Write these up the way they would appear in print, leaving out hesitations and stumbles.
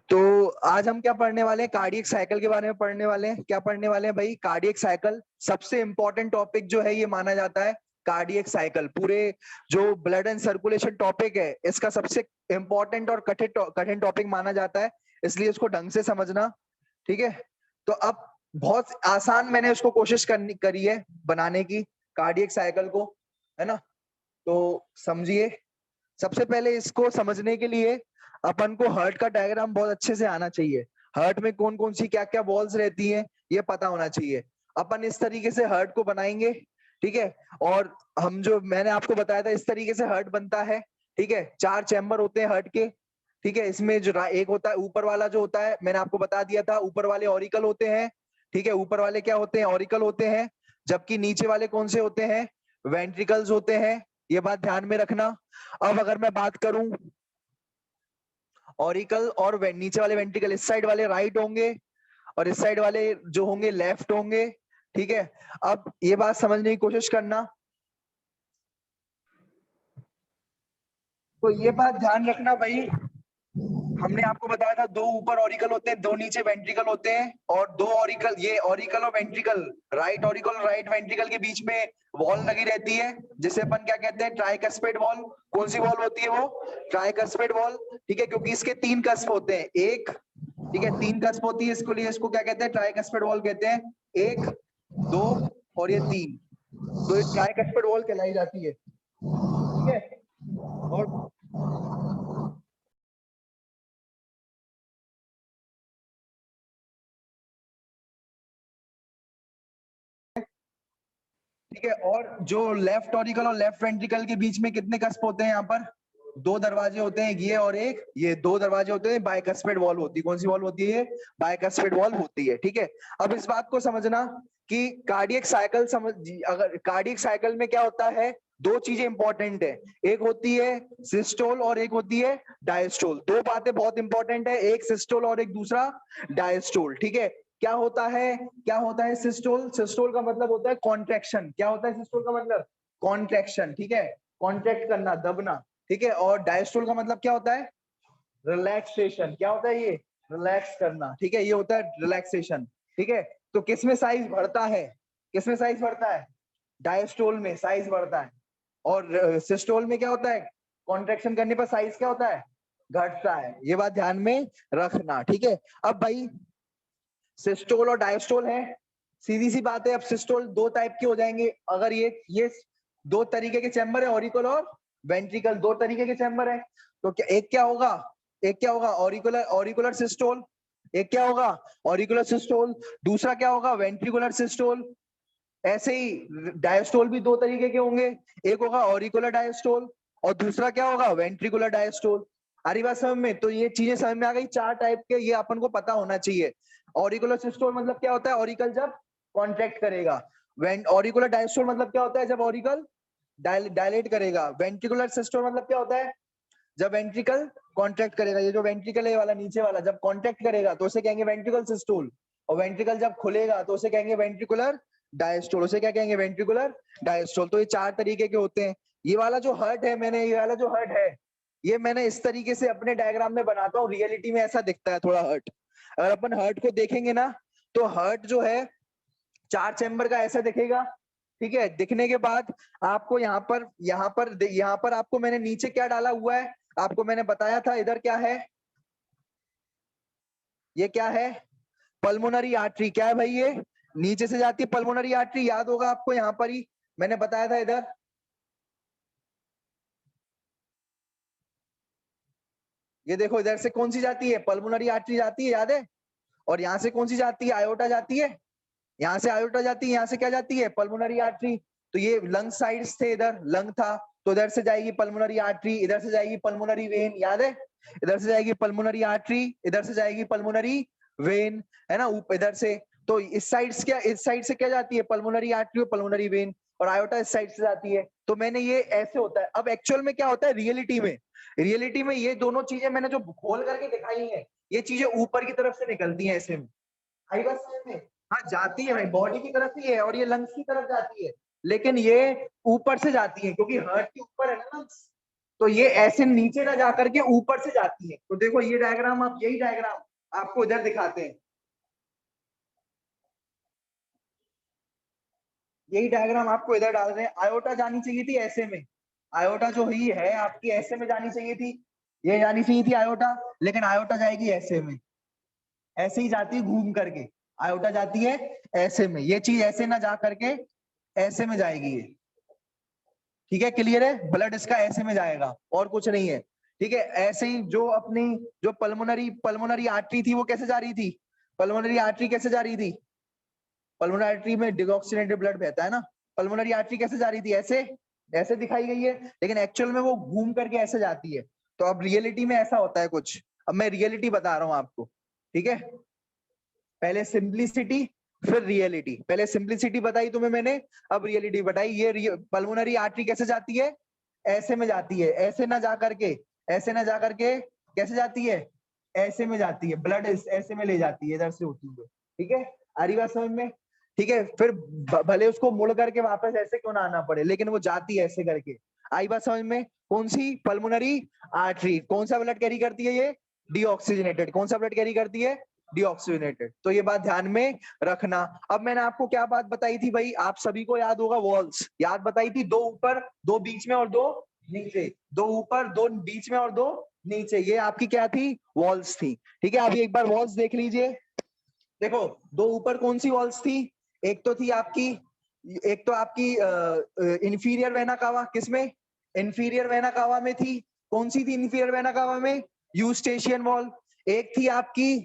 तो आज हम क्या पढ़ने वाले हैं, कार्डियक साइकिल के बारे में पढ़ने वाले हैं। क्या पढ़ने वाले हैं भाई? कार्डियक साइकिल सबसे इंपॉर्टेंट टॉपिक जो है ये माना जाता है। कार्डियक साइकिल पूरे जो ब्लड एंड सर्कुलेशन टॉपिक है इसका सबसे इंपॉर्टेंट और कठिन टॉपिक माना जाता है, इसलिए इसको ढंग से समझना। ठीक है, तो अब बहुत आसान मैंने उसको कोशिश करी है बनाने की, कार्डियक साइकिल को, है ना। तो समझिए, सबसे पहले इसको समझने के लिए अपन को हार्ट का डायग्राम बहुत अच्छे से आना चाहिए। हार्ट में कौन कौन सी क्या क्या वॉल्स रहती हैं ये पता होना चाहिए। अपन इस तरीके से हार्ट को बनाएंगे, ठीक है। और हम जो मैंने आपको बताया था इस तरीके से हार्ट बनता है, ठीक है। 4 चैम्बर होते हैं हार्ट के, ठीक है। इसमें जो एक होता है ऊपर वाला, जो होता है मैंने आपको बता दिया था, ऊपर वाले ऑरिकल होते हैं, ठीक है। ऊपर वाले क्या होते हैं? ऑरिकल होते हैं। जबकि नीचे वाले कौन से होते हैं? वेंट्रिकल्स होते हैं। ये बात ध्यान में रखना। अब अगर मैं बात करूं, ऑरिकल और नीचे वाले वेंट्रिकल, इस साइड वाले राइट होंगे और इस साइड वाले जो होंगे लेफ्ट होंगे, ठीक है। अब ये बात समझने की कोशिश करना, तो ये बात ध्यान रखना भाई, हमने आपको बताया था 2 ऊपर ऑरिकल होते हैं, 2 नीचे वेंट्रिकल होते हैं, और 2 ऑरिकल, ये ऑरिकल और वेंट्रिकल, राइट ऑरिकल और राइट वेंट्रिकल के बीच में वॉल लगी रहती है, जिसे अपन क्या कहते हैं? Tricuspid wall. कौन सी वॉल होती है वो? ट्राइकस्पिड वॉल, ठीक है। क्योंकि इसके 3 कस्प होते हैं, एक, ठीक है, 3 कस्प होती है, इसको लिए इसको क्या कहते हैं? ट्राइकस्पिड वॉल कहते हैं। 1, 2 और ये 3, तो ये ट्राइकस्पिड वॉल कहलाई जाती है, ठीक है। और ठीक है, और जो लेफ्ट ऑरिकल और लेफ्ट वेंट्रिकल के बीच में कितने कस्प होते हैं? यहाँ पर 2 दरवाजे होते हैं, ये और एक, ये 2 दरवाजे होते हैं। बाइकस्पिड वॉल होती है। कौन सी वॉल होती है? बाइकस्पिड वॉल होती है, ठीक है। अब इस बात को समझना कि कार्डियक साइकिल समझ, अगर कार्डियक साइकिल में क्या होता है, 2 चीजें इंपॉर्टेंट है। एक होती है सिस्टोल और एक होती है डायस्टोल। 2 बातें बहुत इंपॉर्टेंट है, एक सिस्टोल और एक दूसरा डायस्टोल, ठीक है। क्या होता है, क्या होता है सिस्टोल? सिस्टोल का मतलब होता है कॉन्ट्रैक्शन। क्या होता है सिस्टोल का मतलब? कॉन्ट्रैक्शन, ठीक है, कॉन्ट्रैक्ट करना, दबना, ठीक है। और डायस्टोल का मतलब क्या होता है? रिलैक्सेशन। क्या होता है ये? रिलैक्स करना, ठीक है, ये होता है रिलैक्सेशन, ठीक है। तो किस में साइज बढ़ता है? किस में साइज बढ़ता है? डायस्टोल में साइज बढ़ता है। और सिस्टोल में क्या होता है? कॉन्ट्रैक्शन करने पर साइज क्या होता है? घटता है। ये बात ध्यान में रखना, ठीक है। अब भाई सिस्टोल और डायस्टोल है, सीधी सी बात है। अब सिस्टोल 2 टाइप के हो जाएंगे, अगर ये 2 तरीके के चैम्बर है, ऑरिकल और वेंट्रिकल, 2 तरीके के चैम्बर है। तो क्या एक क्या होगा? एक क्या होगा? Auricular auricular systole. एक क्या होगा? Auricular systole. दूसरा क्या होगा? Ventricular systole. ऐसे ही डायस्टोल भी 2 तरीके के होंगे, एक होगा ऑरिकुलर डायस्टोल और दूसरा क्या होगा? Ventricular diastole. आ रही बात समझ में? तो ये चीजें समझ में आ गई, 4 टाइप के, ये अपन को पता होना चाहिए। ऑरिकुलर सिस्टोल मतलब क्या होता है? ऑरिकल जब कॉन्ट्रैक्ट करेगा। ऑरिकुलर डायस्टोल मतलब क्या होता है? जब ऑरिकल डायलेट करेगा। वेंट्रिकुलर सिस्टोल मतलब क्या होता है? जब वेंट्रिकल कॉन्ट्रैक्ट करेगा। ये जो वेंट्रिकल है वाला नीचे वाला, जब कॉन्ट्रैक्ट करेगा तो उसे कहेंगे वेंट्रिकल सिस्टोल, और वेंट्रिकल जब खुलेगा तो उसे कहेंगे वेंट्रिकुलर डायस्टोल। उसे क्या कहेंगे? Ventricular diastole. तो ये 4 तरीके के होते हैं। ये वाला जो हर्ट है, मैंने ये वाला जो हर्ट है, ये मैंने इस तरीके से अपने डायग्राम में बनाता हूँ, रियलिटी में ऐसा दिखता है थोड़ा हर्ट। अगर अपन हर्ट को देखेंगे ना, तो हर्ट जो है 4 चैम्बर का ऐसा दिखेगा, ठीक है। दिखने के बाद आपको यहाँ पर आपको मैंने नीचे क्या डाला हुआ है, आपको मैंने बताया था। इधर क्या है? ये क्या है? Pulmonary artery. क्या है भाई? ये नीचे से जाती है पल्मोनरी आर्टरी, याद होगा आपको, यहाँ पर ही मैंने बताया था। इधर ये देखो, इधर से कौन सी जाती है? पल्मोनरी आर्टरी जाती है, याद है। और यहाँ से कौन सी जाती है? आयोटा जाती है। यहाँ से आयोटा जाती है, यहाँ से क्या जाती है? Pulmonary artery. तो ये लंग साइड्स थे, इधर लंग था, तो इधर से जाएगी पल्मोनरी आर्टरी, इधर से जाएगी पल्मोनरी वेन, याद है। इधर से जाएगी पल्मोनरी आर्टरी, इधर से जाएगी पल्मोनरी वेन, है ना, इधर से। तो इस साइड से क्या, इस साइड से क्या जाती है? पल्मोनरी आर्टरी और पल्मोनरी वेन, और आयोटा इस साइड से जाती है। तो मैंने ये ऐसे होता है। अब एक्चुअल में क्या होता है रियलिटी में? रियलिटी में ये दोनों चीजें मैंने जो खोल करके दिखाई है, ये चीजें ऊपर की तरफ से निकलती हैं ऐसे में। आई बात समझ में? हाँ, जाती है भाई, बॉडी की तरफ ही है और ये लंग्स की तरफ जाती है, लेकिन ये ऊपर से जाती है क्योंकि हार्ट के ऊपर है ना लंग्स। तो ये ऐसे नीचे ना जा करके ऊपर से जाती है। तो देखो ये डायग्राम, आप यही डायग्राम आपको इधर दिखाते हैं, यही डायग्राम आपको इधर डाल रहे हैं। आयोटा जानी चाहिए थी ऐसे में, आयोटा जो ही है आपकी ऐसे में जानी चाहिए थी, ये जानी चाहिए थी आयोटा, लेकिन आयोटा जाएगी ऐसे में, ऐसे ही जाती है घूम करके, आयोटा जाती है ऐसे में, ये चीज ऐसे ना जा करके ऐसे में जाएगी ये। ठीक है, क्लियर है, ब्लड इसका ऐसे में जाएगा और कुछ नहीं है। ठीक है, ऐसे ही जो अपनी जो पल्मोनरी पल्मोनरी आर्टरी थी वो कैसे जा रही थी, पल्मोनरी आर्टरी कैसे जा रही थी, पल्मोनरी आर्टरी में डिऑक्सीनेटेड ब्लड बहता है ना, पल्मोनरी आर्टरी कैसे जा रही थी, ऐसे, ऐसे दिखाई गई है, लेकिन एक्चुअल में वो घूम करके ऐसे जाती है। तो अब रियलिटी में ऐसा होता है कुछ, अब मैं रियलिटी बता रहा हूं आपको। ठीक है, पहले सिंप्लिसिटी फिर रियलिटी, पहले सिंप्लिसिटी बताई तुम्हें मैंने, अब रियलिटी बताई। ये पल्मोनरी आर्टरी कैसे जाती है, ऐसे में जाती है, ऐसे ना जा करके, ऐसे ना जा करके कैसे जाती है, ऐसे में जाती है, ब्लड ऐसे में ले जाती है, इधर से होती है। ठीक है, आ रही बात समझ में। ठीक है, फिर भले उसको मुड़ करके वापस ऐसे क्यों ना आना पड़े, लेकिन वो जाती है ऐसे करके। आई बात समझ में, कौन सी, पल्मोनरी आर्टरी कौन सा ब्लड कैरी करती है, ये डीऑक्सीजनेटेड, कौन सा ब्लड कैरी करती है, डीऑक्सीजनेटेड। तो ये बात ध्यान में रखना। अब मैंने आपको क्या बात बताई थी भाई, आप सभी को याद होगा, वॉल्स याद बताई थी, दो ऊपर दो बीच में और दो नीचे, दो ऊपर दो बीच में और दो नीचे, ये आपकी क्या थी, वॉल्स थी। ठीक है, अभी एक बार वॉल्स देख लीजिए। देखो दो ऊपर कौन सी वॉल्स थी, एक तो थी आपकी, एक तो आपकी इंफीरियर वेना कावा, किसमें, इंफीरियर वेना कावा में थी, कौन सी थी इंफीरियर वेना कावा में, यूस्टेशियन वॉल। एक थी आपकी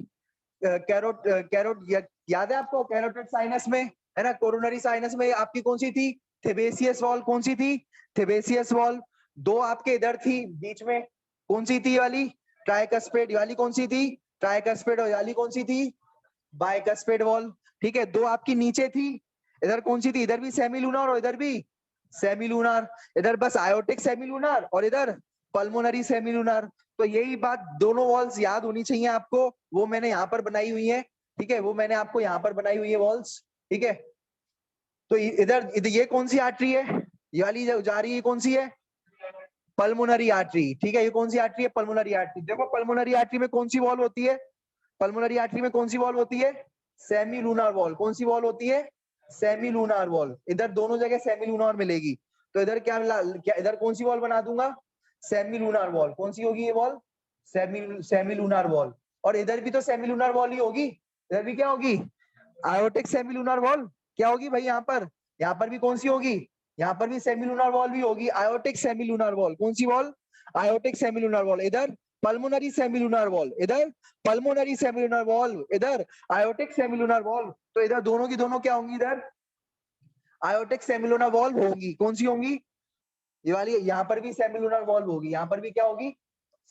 कैरोट कैरोट याद है आपको, कैरोटिड साइनस में है ना, कोरोनरी साइनस में आपकी कौन सी थी, थेबेसियस वॉल, कौन सी थी, थेबेसियस वॉल। दो आपके इधर थी बीच में, कौन सी थी वाली, ट्राइकस्पेड वाली, कौन सी थी, ट्राइकस्पेड वाली कौन सी थी, बाइकस्पेड वॉल। ठीक है, दो आपकी नीचे थी, इधर कौन सी थी, इधर भी सेमीलूनार और इधर भी सेमीलूनार, इधर बस आयोटिक सेमीलूनार और इधर पल्मोनरी सेमीलूनार। तो यही बात, दोनों वॉल्स याद होनी चाहिए आपको, वो मैंने यहाँ पर बनाई हुई है। ठीक है, वो मैंने आपको यहाँ पर बनाई हुई है वॉल्स। ठीक है, तो इधर ये कौन सी आर्टरी है, ये वाली जा रही है, कौन सी है, पल्मोनरी आर्टरी। ठीक है, ये कौन सी आर्टरी है, पल्मोनरी आर्टरी। देखो पल्मोनरी आर्टरी में कौन सी वॉल होती है, पल्मोनरी आर्टरी में कौन सी वॉल होती है, सेमी लूनार वॉल, कौन सी वॉल होती है, सेमी लूनार वॉल। इधर दोनों जगह सेमी लूनार मिलेगी, तो इधर क्या इधर कौन सी वॉल बना दूंगा, सेमी लूनार वॉल, कौन सी होगी ये वॉल, सेमी लूनार वॉल। और इधर भी तो सेमी लूनार वॉल ही होगी, इधर भी क्या होगी, आयोटिक सेमी लूनार वॉल। क्या होगी भाई यहाँ पर भी कौन सी होगी, यहाँ पर भी सेमी लूनार वॉल भी होगी, आयोटिक सेमी लूनार वॉल, कौन सी valve, aortic semilunar valve. इधर पल्मोनरी सेमिलुनर वॉल, इधर पल्मोनरी सेमिलुनर वॉल, इधर आयोटिक सेमिलुनर वॉल। तो इधर दोनों की दोनों क्या होंगी, इधर आयोटिक सेमिलुनर वॉल होंगी, कौन सी होंगी, ये वाली, यहाँ पर भी सेमिलुनर वॉल होगी, यहाँ पर भी क्या होगी,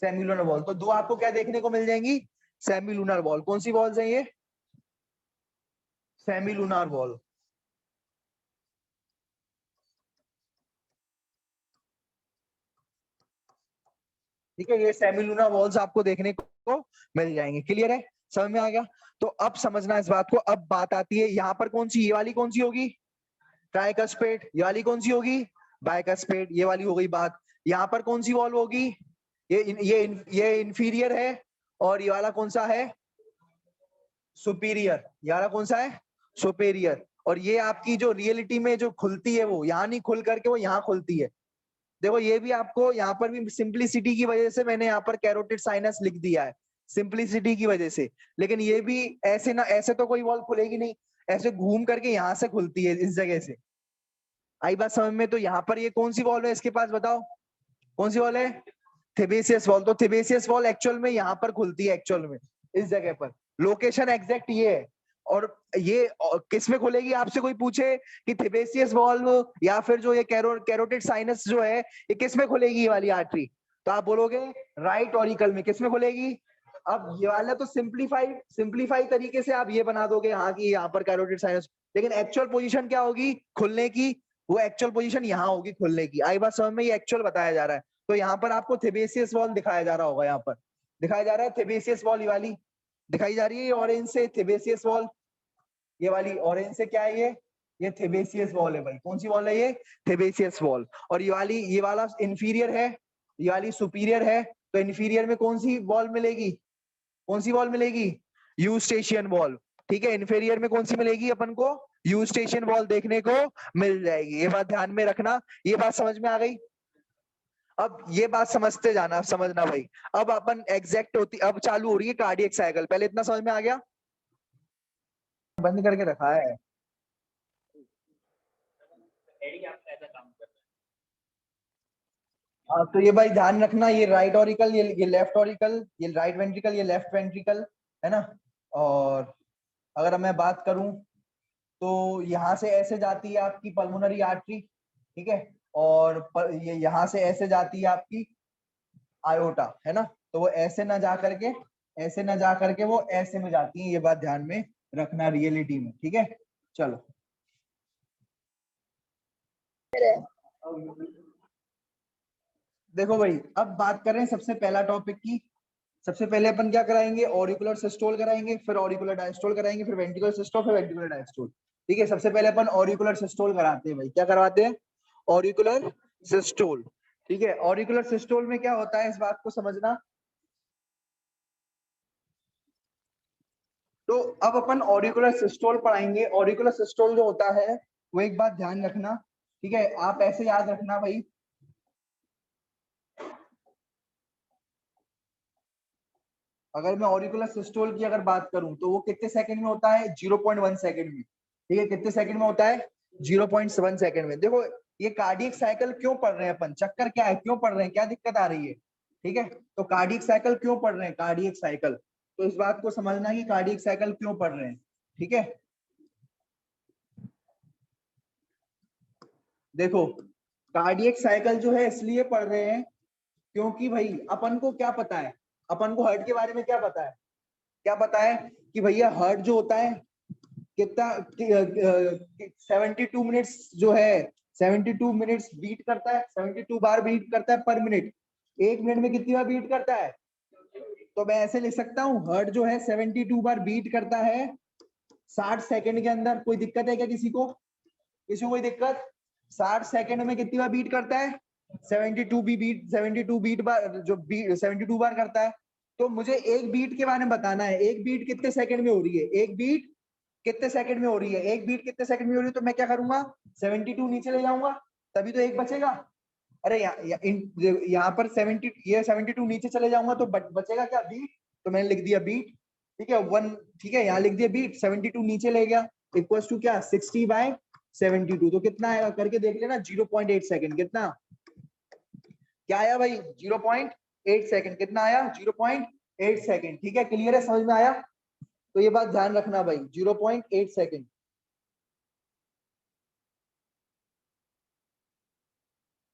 सेमिलुनर वॉल। तो दो आपको क्या देखने को मिल जाएंगी, सेमिलुनर वॉल। कौन सी वॉल्स है ये, सेमिलुनर वॉल। ठीक है, ये सेमिलुनर वॉल्स आपको देखने को मिल जाएंगे। क्लियर है, समझ में आ गया। तो अब समझना इस बात को। अब बात आती है यहाँ पर कौन सी, ये वाली कौन सी होगी, ट्राइकस्पेड, ये वाली कौन सी होगी, बाइकस्पेड, ये वाली हो गई बात। यहाँ पर कौन सी वॉल होगी, ये इंफीरियर है, और ये वाला कौन सा है, सुपीरियर, ये वाला कौन सा है, सुपीरियर। और ये आपकी जो रियलिटी में जो खुलती है वो यहाँ नहीं खुल करके वो यहाँ खुलती है। देखो ये भी आपको यहाँ पर भी सिंप्लिसिटी की वजह से मैंने यहाँ पर कैरोटिड साइनस लिख दिया है, सिंप्लिसिटी की वजह से। लेकिन ये भी ऐसे ना, ऐसे तो कोई वॉल खुलेगी नहीं, ऐसे घूम करके यहाँ से खुलती है इस जगह से। आई बात समझ में। तो यहाँ पर ये कौन सी वॉल है इसके पास, बताओ कौन सी वॉल है, थेबेसियस वॉल। तो थेबेसियस वॉल एक्चुअल में यहाँ पर खुलती है, एक्चुअल में इस जगह पर, लोकेशन एग्जैक्ट ये है। और ये किस में खुलेगी, आपसे कोई पूछे कि थेबेसियस वॉल्व या फिर जो ये कैरोटिड साइनस जो है ये किस में खुलेगी, ये वाली आर्टरी, तो आप बोलोगे राइट ऑरिकल में। किस में खुलेगी, अब ये वाला तो सिंप्लीफाई तरीके से आप ये बना दोगे हाँ कि यहाँ पर कैरोटिड साइनस, लेकिन एक्चुअल पोजीशन क्या होगी खुलने की, वो एक्चुअल पोजीशन यहाँ होगी खुलने की। आई बात समझ में, ये एक्चुअल बताया जा रहा है। तो यहाँ पर आपको थेबेसियस वॉल दिखाया जा रहा होगा, यहाँ पर दिखाया जा रहा है थेबेसियस वॉल, ये वाली दिखाई जा रही है ऑरेंज से, थेबेसियस वॉल। ये वाली ऑरेंज से क्या है, ये थेबेसियस वॉल है भाई। कौन सी वॉल है ये, थेबेसियस वॉल। और ये वाली, ये वाला इंफीरियर है, ये वाली सुपीरियर है, तो इन्फीरियर में कौन सी वॉल मिलेगी, कौन सी वॉल मिलेगी, यूस्टेशियन वॉल। ठीक है, इन्फीरियर में कौन सी मिलेगी अपन को, यूस्टेशियन वॉल देखने को मिल जाएगी। ये बात ध्यान में रखना, ये बात समझ में आ गई। अब ये बात समझते जाना, समझना भाई। अब अपन एग्जैक्ट होती, अब चालू हो रही है कार्डियक साइकिल। पहले इतना समझ में आ गया, बंद करके रखा है। हाँ, तो ये भाई ध्यान रखना, ये राइट ऑरिकल, ये लेफ्ट ऑरिकल, ये राइट वेंट्रिकल, ये लेफ्ट वेंट्रिकल, है ना। और अगर मैं बात करूं तो यहाँ से ऐसे जाती है आपकी पल्मोनरी आर्टरी, ठीक है, और ये यहाँ से ऐसे जाती है आपकी आयोटा, है ना। तो वो ऐसे ना जा करके, ऐसे ना जा करके वो ऐसे में जाती है, ये बात ध्यान में रखना रियलिटी में, ठीक है। चलो देखो भाई, अब बात करें सबसे पहला टॉपिक की। सबसे पहले अपन क्या कराएंगे, ऑरिकुलर सिस्टोल कराएंगे, फिर ऑरिकुलर डायस्टोल कराएंगे, फिर वेंट्रिकुलर सिस्टोल, फिर वेंट्रिकुलर डायस्टोल। ठीक है, सबसे पहले अपन ऑरिकुलर सिस्टोल कराते हैं भाई। क्या करवाते हैं, ऑरिकुलर सिस्टोल। ठीक है, ऑरिकुलर सिस्टोल में क्या होता है, इस बात को समझना। तो अब अपन ऑरिकुलर सिस्टोल पढ़ाएंगे। ऑरिकुलर सिस्टोल जो होता है, वो एक बात ध्यान रखना, ठीक है, आप ऐसे याद रखना भाई। अगर मैं ऑरिकुलर सिस्टोल की अगर बात करूं तो वो कितने सेकंड में होता है, 0.1 सेकंड में। ठीक है, कितने सेकंड में होता है, 0.1 सेकंड में। देखो ये कार्डियक साइकिल क्यों पढ़ रहे हैं अपन, चक्कर क्या है, क्यों पढ़ रहे हैं, क्या दिक्कत आ रही है। ठीक है, तो कार्डियक साइकिल क्यों पढ़ रहे हैं, कार्डियक साइकिल, तो इस बात को समझना कि कार्डियक साइकिल क्यों पढ़ रहे हैं। ठीक है, देखो कार्डियक साइकिल जो है इसलिए पढ़ रहे हैं क्योंकि भाई अपन को क्या पता है, अपन को हार्ट के बारे में क्या पता है, क्या पता है कि भैया हार्ट जो होता है कितना 72 मिनट्स जो है, 72 मिनट्स बीट करता है, 72 बार बीट करता है पर मिनट। 1 मिनट में कितनी बार बीट करता है, तो मैं ऐसे लिख सकता हूँ, हार्ट जो है 72 बार बीट करता है 60 सेकंड के अंदर। कोई दिक्कत है क्या किसी को, किसी को कोई दिक्कत, 60 सेकंड में कितनी बार बीट करता है, 72 बीट बार, जो बीट 72 बार करता है। तो मुझे एक बीट के बारे में बताना है, एक बीट कितने सेकंड में हो रही है, एक बीट कितने सेकंड में हो रही है, एक बीट कितने सेकंड में हो रही है। तो मैं क्या करूंगा, 72 नीचे ले जाऊंगा, तभी तो एक बचेगा। अरे यहाँ पर 70, ये 72 नीचे चले जाऊंगा तो बचेगा क्या, बीट। तो मैंने लिख दिया बीट, ठीक है, 1। ठीक है, यहाँ लिख दिया बीट, 72 नीचे ले गया, इक्वल्स टू क्या, 60/72। तो कितना आएगा करके देख लेना, 0.8 सेकंड। कितना, क्या आया भाई, 0.8 सेकंड। कितना आया, 0.8 सेकंड। ठीक है, क्लियर है, समझ में आया। तो ये बात ध्यान रखना भाई, 0.8 सेकंड।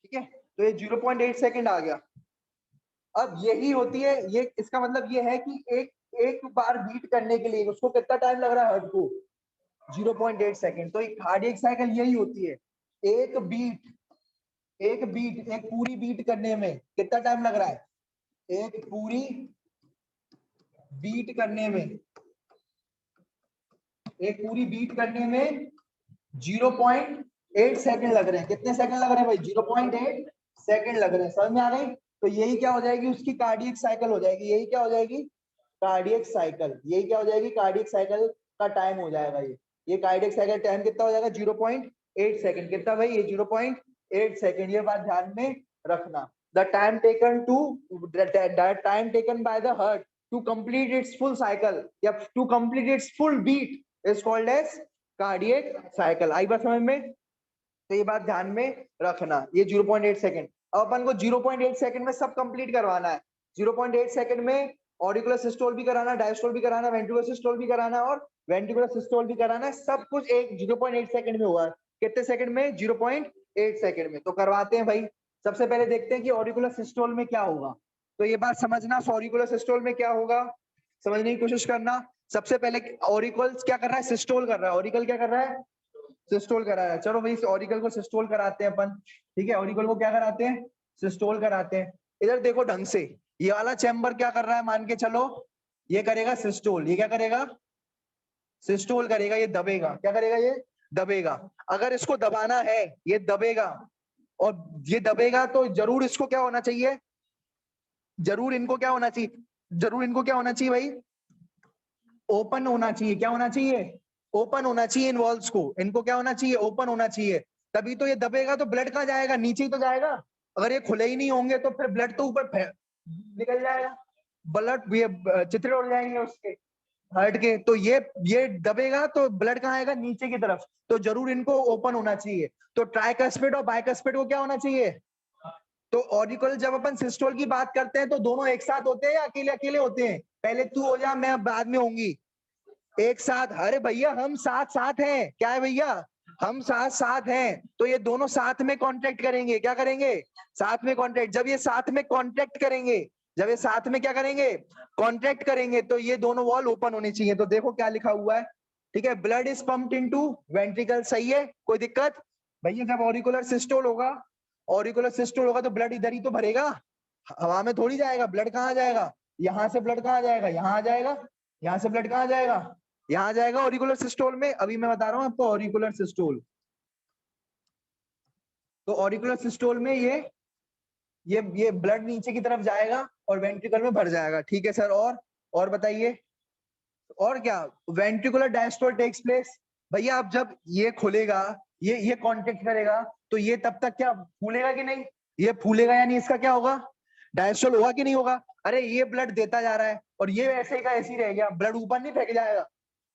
ठीक है, तो ये 0.8 सेकंड आ गया। अब यही होती है, ये इसका मतलब ये है कि एक एक बार बीट करने के लिए उसको कितना टाइम लग रहा है, हार्ट को, 0.8 सेकंड। तो एक कार्डियक साइकिल यही होती है, एक बीट, एक बीट, एक पूरी बीट करने में कितना टाइम लग रहा है, एक पूरी बीट करने में, एक पूरी बीट करने में 0.8 सेकंड लग रहे हैं। कितने सेकंड लग रहे हैं भाई, 0.8 सेकंड लग रहे हैं। समझ में आ गई। तो यही क्या हो जाएगी, उसकी कार्डियक साइकिल हो जाएगी। यही क्या हो जाएगी, कार्डियक साइकिल। यही क्या हो जाएगी, कार्डियक साइकिल का टाइम हो जाएगा। ये कार्डियक साइकिल टाइम कितना हो जाएगा, 0.8 सेकंड। कितना भाई, ये 0.8 सेकंड। ये बात ध्यान में रखना। The time taken to, the time taken by the heart to complete its full cycle या to complete its full beat is called as cardiac cycle. आई बात समझ में। तो ये बात ध्यान में रखना, ये 0.8 सेकंड। अब अपन को 0.8 सेकंड में सब कंप्लीट करवाना है। 0.8 सेकंड में ऑरिकुलर सिस्टोल भी कराना, डायस्टोल भी कराना, वेंट्रिकुलर सिस्टोल भी कराना और वेंट्रिकुलर सिस्टोल भी कराना है। सब कुछ एक 0.8 सेकंड में हुआ है। कितने सेकंड में, 0.8 सेकंड में। तो करवाते हैं भाई। सबसे पहले देखते हैं कि ऑरिकुलर सिस्टोल में क्या होगा। तो ये बात समझना, ऑरिकुलर सिस्टोल में क्या होगा समझने की कोशिश करना। सबसे पहले ऑरिकल क्या कर रहा है, सिस्टोल कर रहा है। ऑरिकल क्या कर रहा है, सिस्टोल करा है। चलो भाई, ऑरिकल को सिस्टोल कराते हैं अपन। ठीक है, ऑरिकल को क्या कराते हैं, सिस्टोल कराते हैं। इधर देखो ढंग से, ये वाला चैम्बर क्या कर रहा है, मान के चलो ये करेगा सिस्टोल। ये क्या करेगा, सिस्टोल करेगा। ये दबेगा, क्या करेगा, ये दबेगा। अगर इसको दबाना है, ये दबेगा, और ये दबेगा तो जरूर इसको क्या होना चाहिए, जरूर इनको क्या होना चाहिए, जरूर इनको क्या होना चाहिए भाई, ओपन होना चाहिए। क्या होना चाहिए, ओपन होना चाहिए इन वॉल्स को, इनको क्या होना चाहिए, ओपन होना चाहिए। तभी तो ये दबेगा तो ब्लड कहाँ जाएगा, नीचे ही तो जाएगा। अगर ये खुले ही नहीं होंगे तो फिर ब्लड तो ऊपर निकल जाएगा, ब्लड ये चित्रे उड़ जाएंगे उसके हार्ट के। तो ये दबेगा तो ब्लड कहाँ आएगा, नीचे की तरफ। तो जरूर इनको ओपन होना चाहिए। तो ट्राइकस्पिड और बाइकस्पिड को क्या होना चाहिए। तो ऑरिकल जब अपन सिस्टोल की बात करते हैं तो दोनों एक साथ होते हैं या अकेले अकेले होते हैं। पहले तू हो जा, मैं बाद में होंगी। एक साथ, अरे भैया हम साथ साथ हैं, क्या है भैया, हम साथ साथ हैं। तो ये दोनों साथ में कांटेक्ट करेंगे, क्या करेंगे, साथ में कांटेक्ट। जब ये साथ में कांटेक्ट करेंगे, जब ये साथ में क्या करेंगे, कांटेक्ट करेंगे, तो ये दोनों वॉल ओपन होनी चाहिए। तो देखो क्या लिखा हुआ है, ठीक है, blood is pumped into ventricle, सही है, कोई दिक्कत भैया। जब ऑरिकुलर सिस्टोल होगा, ऑरिकुलर सिस्टोल होगा तो ब्लड इधर ही तो भरेगा, हवा में थोड़ी जाएगा। ब्लड कहाँ जाएगा, यहाँ से ब्लड कहाँ जाएगा, यहाँ आ जाएगा। यहाँ से ब्लड कहाँ जाएगा, यहाँ जाएगा ऑरिकुलर सिस्टोल में। अभी मैं बता रहा हूँ आपको ऑरिकुलर सिस्टोल। तो ऑरिकुलर सिस्टोल में ये ब्लड नीचे की तरफ जाएगा और वेंट्रिकल में भर जाएगा, ठीक है सर। और बताइए, और क्या, वेंट्रिकुलर डायस्टोल टेक्स प्लेस। भैया अब जब ये खुलेगा, ये कांटेक्ट करेगा, तो ये तब तक क्या फूलेगा कि नहीं, ये फूलेगा, यानी इसका क्या होगा, डायस्टोल होगा कि नहीं होगा। अरे ये ब्लड देता जा रहा है और ये ऐसे ही का ऐसे ही रह गया, ब्लड ऊपर नहीं फेंक जाएगा।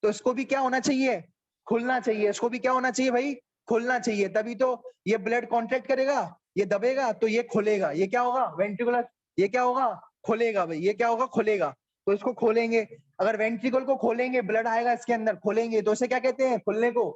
तो इसको भी क्या होना चाहिए, खुलना चाहिए। इसको भी क्या होना चाहिए भाई, खुलना चाहिए। तभी तो ये ब्लड कॉन्ट्रैक्ट करेगा, ये दबेगा तो ये खुलेगा, ये क्या होगा वेंट्रिकुलर, ये क्या होगा, खुलेगा भाई, ये क्या होगा, खुलेगा। तो इसको खोलेंगे, अगर वेंट्रिकल को खोलेंगे ब्लड आएगा इसके अंदर, खोलेंगे तो इसे क्या कहते हैं, खुलने को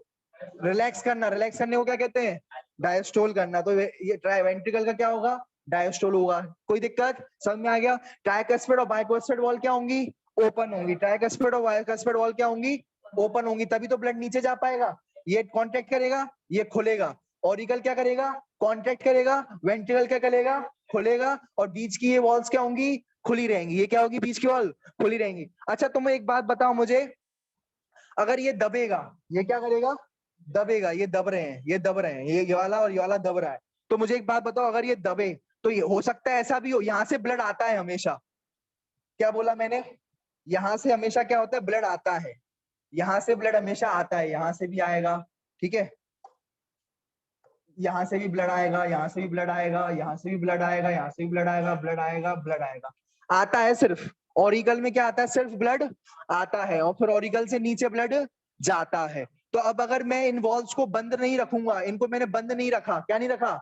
रिलैक्स करना, रिलैक्स करने को क्या कहते हैं, डायस्टोल करना। तो ये ट्राई वेंट्रिकल का क्या होगा, डायस्टोल होगा। कोई दिक्कत, समझ में आ गया। ट्राइकस्पिड और बाइकस्पिड वॉल क्या होंगी, ओपन होंगी। ट्राइकस्पिड और बाइकस्पिड वॉल क्या होंगी, ओपन होंगी। तभी तो ब्लड नीचे जा पाएगा, ये कांटेक्ट करेगा, ये खुलेगा। ऑरिकल क्या करेगा, कांटेक्ट करेगा, वेंट्रिकल क्या करेगा, खुलेगा। और बीच की ये वॉल्स क्या होंगी, खुली रहेंगी। ये क्या होगी, बीच की वॉल खुली रहेंगी। अच्छा तुम एक बात बताओ मुझे, अगर ये दबेगा, ये क्या करेगा, दबेगा, ये दब रहे हैं, ये दब रहे हैं, ये वाला और ये वाला दब रहा है। तो मुझे एक बात बताओ, अगर ये दबे तो ये हो सकता है ऐसा भी हो, यहाँ से ब्लड आता है हमेशा। क्या बोला मैंने, यहाँ से हमेशा क्या होता है, ब्लड आता है। यहाँ से ब्लड हमेशा आता है, यहाँ से भी आएगा, ठीक है, यहाँ से भी ब्लड आएगा, यहाँ से भी ब्लड आएगा, यहाँ से भी ब्लड आएगा, यहाँ से भी ब्लड आएगा, ब्लड आएगा, ब्लड आएगा, आता है सिर्फ। ऑरिकल में क्या आता है, सिर्फ ब्लड आता है और फिर ऑरिकल से नीचे ब्लड जाता है। तो अब अगर मैं इन वॉल्स को बंद नहीं रखूंगा, इनको मैंने बंद नहीं रखा, क्या नहीं रखा,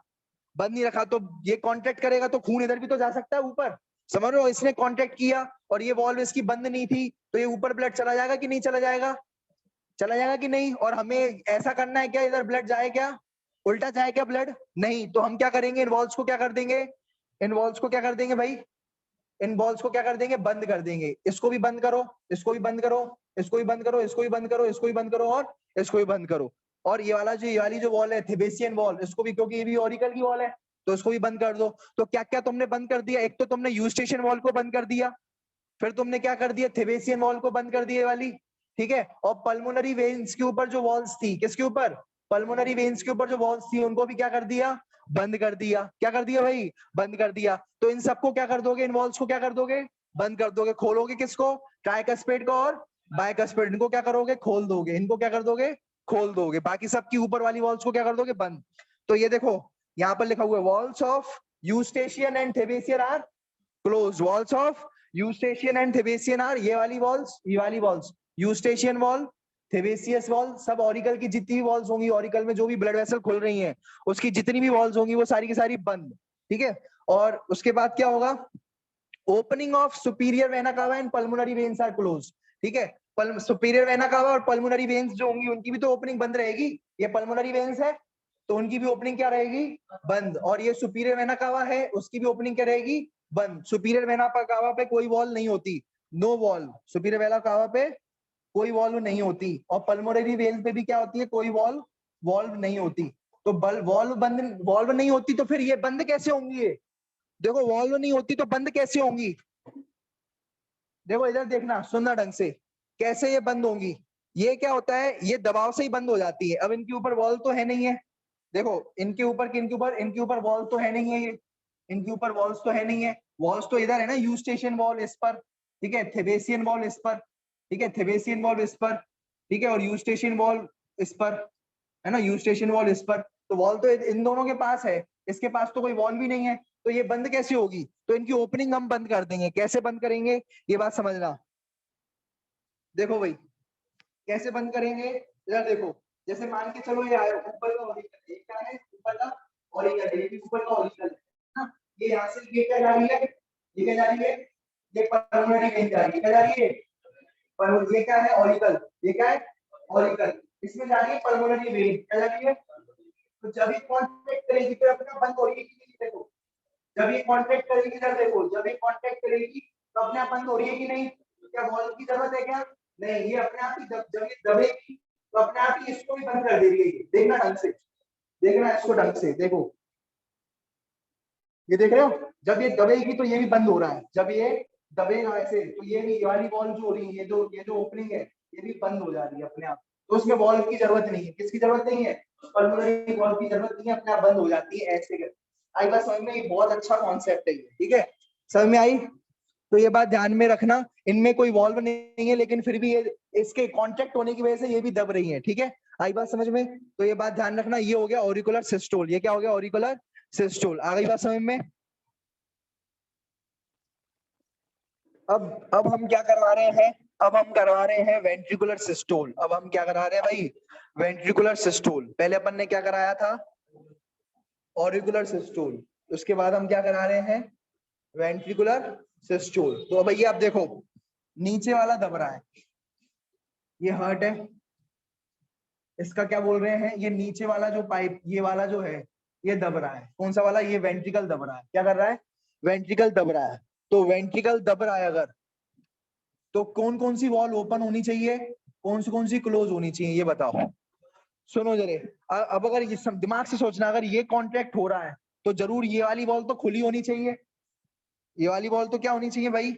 बंद नहीं रखा, तो ये कांटेक्ट करेगा तो खून इधर भी तो जा सकता है ऊपर, समझ रहे हो। इसने कांटेक्ट किया और ये वॉल्व इसकी बंद नहीं थी, तो ये ऊपर ब्लड चला जाएगा कि नहीं चला जाएगा, चला जाएगा कि नहीं। और हमें ऐसा करना है क्या, इधर ब्लड जाए क्या, उल्टा जाए क्या ब्लड, नहीं। तो हम क्या करेंगे, इन वॉल्स को क्या कर देंगे, इन वॉल्स को क्या कर देंगे भाई, इन बॉल्स को क्या कर देंगे, बंद कर देंगे। इसको भी बंद करो, इसको भी बंद करो, इसको भी बंद करो, इसको भी बंद करो, इसको भी बंद करो और इसको भी बंद करो। और ये वाला जो, ये वाली जो वॉल है थेबेसियन वॉल, इसको भी, क्योंकि ये भी ऑरिकल की वॉल है, तो इसको भी बंद कर दो। तो क्या क्या तुमने बंद कर दिया, एक तो तुमने यूस्टेशियन वॉल को बंद कर दिया, फिर तुमने क्या कर दिया, थेबेसियन वॉल को बंद कर दिया ये वाली, ठीक है। और पल्मोनरी वेन्स के ऊपर जो वॉल्स थी, किसके ऊपर, पल्मोनरी वेन्स के ऊपर जो वॉल्स थी, उनको भी क्या कर दिया, बंद कर दिया। क्या कर दिया भाई, बंद कर दिया। तो इन सबको क्या कर दोगे, इन वॉल्स को क्या कर दोगे, बंद कर दोगे। खोलोगे किसको, ट्राइकस्पिड को और बाइकस्पिड, इनको क्या करोगे, खोल दोगे। इनको क्या कर दोगे, खोल दोगे। बाकी सबकी ऊपर वाली वॉल्स को क्या कर दोगे, बंद। तो ये देखो यहाँ पर लिखा हुआ है, valves of Eustachian and Thebesian are close, valves of Eustachian and Thebesian are, ये वाली वॉल्स, ये वाली valves, Eustachian valve, Thebesius valve, सब ऑरिकल की जितनी भी वॉल्स होंगी, ऑरिकल में जो भी ब्लड वेसल खुल रही हैं, उसकी जितनी भी वॉल्स होंगी वो सारी की सारी बंद, ठीक है। और उसके बाद क्या होगा, opening of superior vena cava and pulmonary veins are close, ठीक है। सुपीरियर वेना कावा और पल्मोनरी वेन्स जो होंगी उनकी भी तो ओपनिंग बंद रहेगी। ये पल्मोनरी वेन्स है तो उनकी भी ओपनिंग क्या रहेगी, बंद। और ये सुपीरियर वेना कावा है, उसकी भी ओपनिंग क्या रहेगी, बंद। सुपीरियर वेना कावा पे कोई वॉल नहीं होती, नो वॉल, सुपीरियर वेना कावा पे कोई वॉल्व नहीं होती। और पल्मोनरी वेन पे भी क्या होती है, कोई वॉल्व नहीं होती। तो वॉल्व नहीं होती तो फिर ये बंद कैसे होंगी, ये देखो वॉल्व नहीं होती तो बंद कैसे होंगी। देखो इधर देखना, सुनना ढंग से, कैसे ये बंद होंगी। ये क्या होता है, ये दबाव से ही बंद हो जाती है। अब इनके ऊपर वॉल्व तो है नहीं है, देखो इनके ऊपर, किनके ऊपर, इनके ऊपर वॉल्व तो है नहीं है, ये इनके ऊपर वॉल्व तो है नहीं है। वॉल्स तो इधर है ना, यूस्टेशियन वॉल इस पर, ठीक है, थेबेसियन वॉल इस पर, ठीक है, थेबेसियन वॉल इस पर, ठीक है, और यूस्टेशियन वॉल इस पर, है ना, यूस्टेशियन वॉल इस पर। तो वॉल तो इन दोनों के पास है, इसके पास तो कोई वॉल भी नहीं है, तो ये बंद कैसे होगी? तो इनकी ओपनिंग हम बंद कर देंगे। कैसे बंद करेंगे ये बात समझना। देखो भाई कैसे बंद करेंगे, इधर देखो, जैसे मान के चलो ये आया ऊपर का ऑरिकल, ये क्या है ऊपर का ऑरिकल, ये भी ऊपर का ऑरिकल है ना। ये यहाँ से ये क्या जा रही है, ये क्या जा रही है, ये पल्मोनरी वेन जा रही है, क्या जा रही है, पर ये क्या है ऑरिकल, ये क्या है ऑरिकल, इसमें जा रही है पल्मोनरी वेन, क्या जा रही है। तो जब ये कांटेक्ट करेगी तो अपना बंद हो रही है, देखो जब ये कांटेक्ट करेगी, इधर देखो जब ये कांटेक्ट करेगी तो अपने आप बंद हो रही है कि नहीं, क्या वॉल की जरूरत है क्या, नहीं, ये अपने आप ही जब ये दबेगी तो अपने आप ही इसको भी बंद कर दे रही है। देखना ढंग से, देखना इसको ढंग से, देखो ये देख रहे हो, जब ये दबेगी तो ये भी बंद हो रहा है, जब ये दबेगा ऐसे तो ये भी, ये वाली बॉल जो हो रही है, ये जो ओपनिंग है ये भी बंद हो जा रही है अपने आप। तो उसमें बॉल की जरूरत नहीं है, किसकी जरूरत नहीं है, पल्मोनरी बॉल की जरूरत नहीं है, अपने आप बंद हो जाती है ऐसे कर। आई बात समझ में, ये बहुत अच्छा कॉन्सेप्ट है ये, ठीक है, समझ में आई। तो ये बात ध्यान में रखना, इनमें कोई वॉल्व नहीं है लेकिन फिर भी ये इसके कांटेक्ट होने की वजह से ये भी दब रही है, ठीक है, आई बात समझ में। तो ये बात ध्यान रखना, ये हो गया ऑरिकुलर सिस्टोल, ये क्या हो गया ऑरिकुलर सिस्टोल, आ गई बात समझ में। अब हम क्या करवा रहे हैं, अब हम करवा रहे हैं वेंट्रिकुलर सिस्टोल। अब हम क्या करा रहे हैं भाई, वेंट्रिकुलर सिस्टोल। पहले अपन ने क्या कराया था, ऑरिकुलर सिस्टोल, उसके बाद हम क्या करा रहे हैं, वेंट्रिकुलर सिस्टोल। तो भैया आप देखो नीचे वाला दब रहा है, ये हार्ट है, इसका क्या बोल रहे हैं, ये नीचे वाला जो पाइप, ये वाला जो है ये दब रहा है, कौन सा वाला, ये वेंट्रिकल दब रहा है, क्या कर रहा है, वेंट्रिकल दब रहा है। तो वेंट्रिकल दब रहा है अगर, तो कौन कौन सी वॉल ओपन होनी चाहिए, कौन सी क्लोज होनी चाहिए, ये बताओ। सुनो जरे, अब अगर ये सब दिमाग से सोचना, अगर ये कॉन्ट्रैक्ट हो रहा है तो जरूर ये वाली वॉल तो खुली होनी चाहिए, ये वाली वॉल तो क्या होनी चाहिए भाई,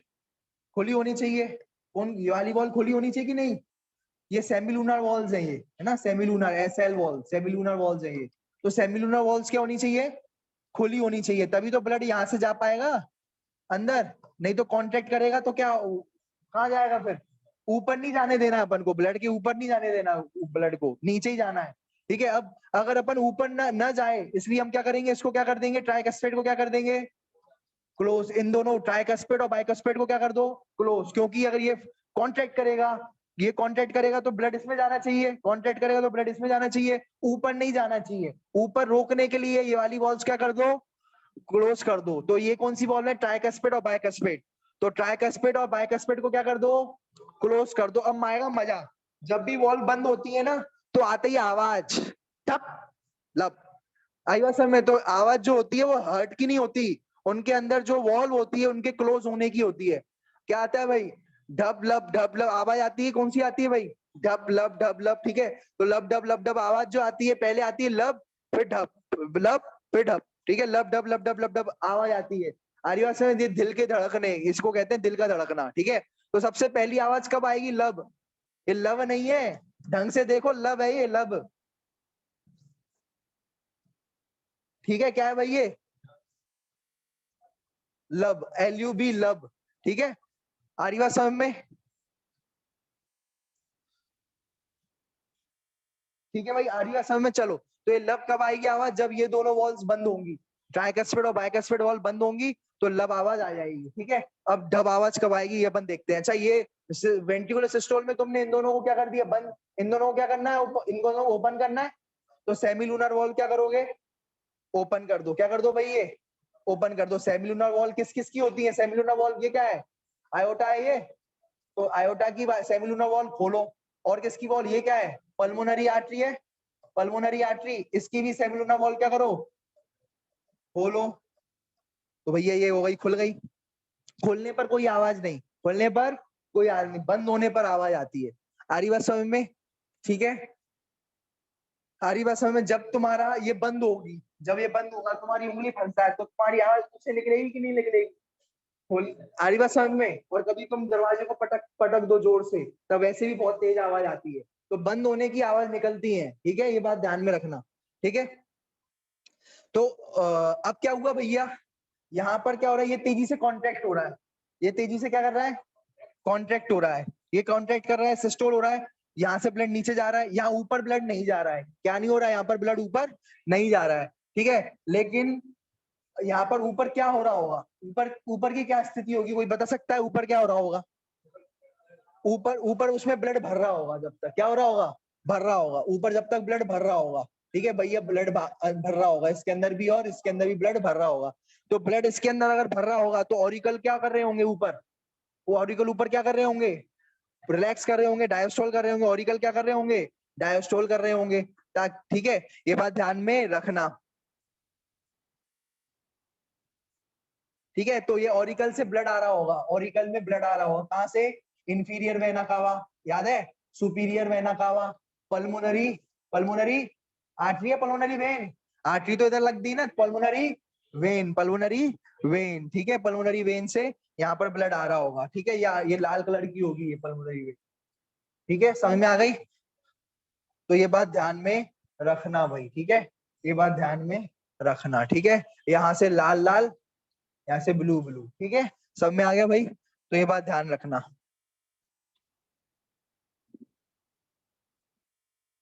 खुली होनी चाहिए। कौन, ये वाली वॉल खुली होनी चाहिए कि नहीं, ये सेमिलूनर वॉल्स है, ये है ना, सेमिलूनर एसएल वॉल, सेमिलूनर वॉल्स है ये। तो सेमिलूनर वॉल्स क्या होनी चाहिए, खुली होनी चाहिए, तभी तो ब्लड यहाँ से जा पाएगा अंदर, नहीं तो कांटेक्ट करेगा तो क्या, कहाँ जाएगा फिर, ऊपर नहीं जाने देना अपन को, ब्लड के ऊपर नहीं जाने देना, ब्लड को नीचे ही जाना है, ठीक है। अब अगर अपन ऊपर ना जाए, इसलिए हम क्या करेंगे, इसको क्या कर देंगे, ट्राइकस्पेड को क्या कर देंगे, क्लोज। इन दोनों ट्राइकस्पेड और बाइकस्पेड को क्या कर दो, क्लोज, क्योंकि अगर ये कांटेक्ट करेगा, ये कांटेक्ट करेगा तो ब्लड इसमें जाना चाहिए, कांटेक्ट करेगा तो ब्लड इसमें जाना चाहिए, ऊपर नहीं जाना चाहिए। ऊपर रोकने के लिए ये वाली वॉल्स क्या कर दो, क्लोज कर दो। तो ये कौन सी वॉल्व है, ट्राइकस्पेड और बाइकस्पेड। तो ट्राइकस्पेड और बाइकस्पेड को क्या कर दो, क्लोज कर दो। अब आएगा मजा, जब भी वॉल्व बंद होती है ना तो आते ही आवाज, ठप लब, आई बात समझ में। तो आवाज जो होती है वो हर्ट की नहीं होती, उनके अंदर जो वॉल्व होती है उनके क्लोज होने की होती है। क्या आता है भाई, ढब लब आवाज आती है, कौन सी आती है भाई, ढब लब, ठीक है। तो लब डब आवाज जो आती है, पहले आती है लब, फिर ढब, लब फिर ढब, ठीक है, लब डब आवाज आती है। आदिवासी में ये दिल के धड़कने, इसको कहते हैं दिल का धड़कना, ठीक है। तो सबसे पहली आवाज कब आएगी, लब, ये लव नहीं है, ढंग से देखो, लब है ये, लब, ठीक है, क्या है भाई ये, लब, LUB लब, ठीक है। आ रही बात समझ में, ठीक है भाई, आ रही बात समझ में। चलो, तो ये लब कब आएगी आवाज, जब ये दोनों वॉल्स बंद होंगी, ट्राइकस्पेड और बाइकस्पेड वॉल बंद होंगी तो लब आवाज आ जाएगी, ठीक है। अब ढब आवाज कब आएगी ये अपन देखते हैं। अच्छा, ये वेंट्रिकुलर सिस्टोल में तुमने इन दोनों को क्या कर दिया बंद, इन दोनों को क्या करना है, इन दोनों को ओपन करना है। तो सेमिलूनर वॉल क्या करोगे, ओपन कर दो, क्या कर दो भाई ये, ओपन कर दो। सेमिलूनर वॉल किस किस की होती है, सेमिलूनर वॉल ये क्या है, आयोटा है ये, तो आयोटा की सेमिलूनर वॉल खोलो। और किसकी वॉल, ये क्या है, पल्मोनरी आर्टरी है, पल्मोनरी आर्टरी, इसकी भी सेमिलूनर वॉल क्या करो, खोलो। तो भैया ये हो गई, खुल गई, खोलने पर कोई आवाज नहीं, खोलने पर कोई आवाज नहीं, बंद होने पर आवाज आती है। आ रही बात समझ में, ठीक है। आ रही बात समझ में, जब तुम्हारा ये बंद होगी, जब ये बंद होगा, तुम्हारी उंगली फंसा है तो तुम्हारी आवाज मुझसे निकलेगी कि नहीं निकलेगी, खोल, आ रही बात समझ में। और कभी तुम दरवाजे को पटक पटक दो जोर से, तब वैसे भी बहुत तेज आवाज आती है, तो बंद होने की आवाज निकलती है, ठीक है, ये बात ध्यान में रखना, ठीक है। तो अब क्या हुआ भैया, यहाँ पर क्या हो रहा है, ये तेजी से कॉन्ट्रैक्ट हो रहा है, ये तेजी से क्या कर रहा है, कॉन्ट्रैक्ट हो रहा है, ये कॉन्ट्रैक्ट कर रहा है, सिस्टोल हो रहा है, यहाँ से ब्लड नीचे जा रहा है, यहाँ ऊपर ब्लड नहीं जा रहा है, क्या नहीं हो रहा है, यहाँ पर ब्लड ऊपर नहीं जा रहा है, ठीक है। लेकिन यहाँ पर ऊपर क्या हो रहा होगा, ऊपर ऊपर की क्या स्थिति होगी, कोई बता सकता है ऊपर क्या हो रहा होगा? ऊपर ऊपर उसमें ब्लड भर रहा होगा, जब तक क्या हो रहा होगा, भर रहा होगा, ऊपर जब तक ब्लड भर रहा होगा, ठीक है भैया, ब्लड भर रहा होगा इसके अंदर भी और इसके अंदर भी ब्लड भर रहा होगा। तो ब्लड इसके अंदर अगर भर रहा होगा तो ऑरिकल क्या कर रहे होंगे ऊपर, वो ऑरिकल ऊपर क्या कर रहे होंगे, रिलैक्स कर रहे होंगे, डायस्टोल कर रहे होंगे, ऑरिकल क्या कर रहे होंगे, डायस्टोल कर रहे होंगे। ठीक है, ये बात ध्यान में रखना, ठीक है। तो ये ऑरिकल से ब्लड आ रहा होगा, ऑरिकल में ब्लड आ रहा होगा, कहां से, इंफीरियर वेना कावा, याद है, सुपीरियर वेना कावा, पल्मोनरी, पल्मोनरी आर्टरी है, पल्मोनरी वेन, आर्टरी तो इधर लग दी ना, पल्मोनरी वेन, पल्मोनरी वेन, ठीक है, पल्मोनरी वेन से यहाँ पर ब्लड आ रहा होगा, ठीक है, या ये लाल कलर की होगी ये पल्मोनरी वेन, ठीक है, समझ में आ गई। तो ये बात ध्यान में रखना भाई, ठीक है, ये बात ध्यान में रखना, ठीक है, यहाँ से लाल लाल, यहाँ से ब्लू ब्लू, ठीक है, सब में आ गया भाई, तो ये बात ध्यान रखना।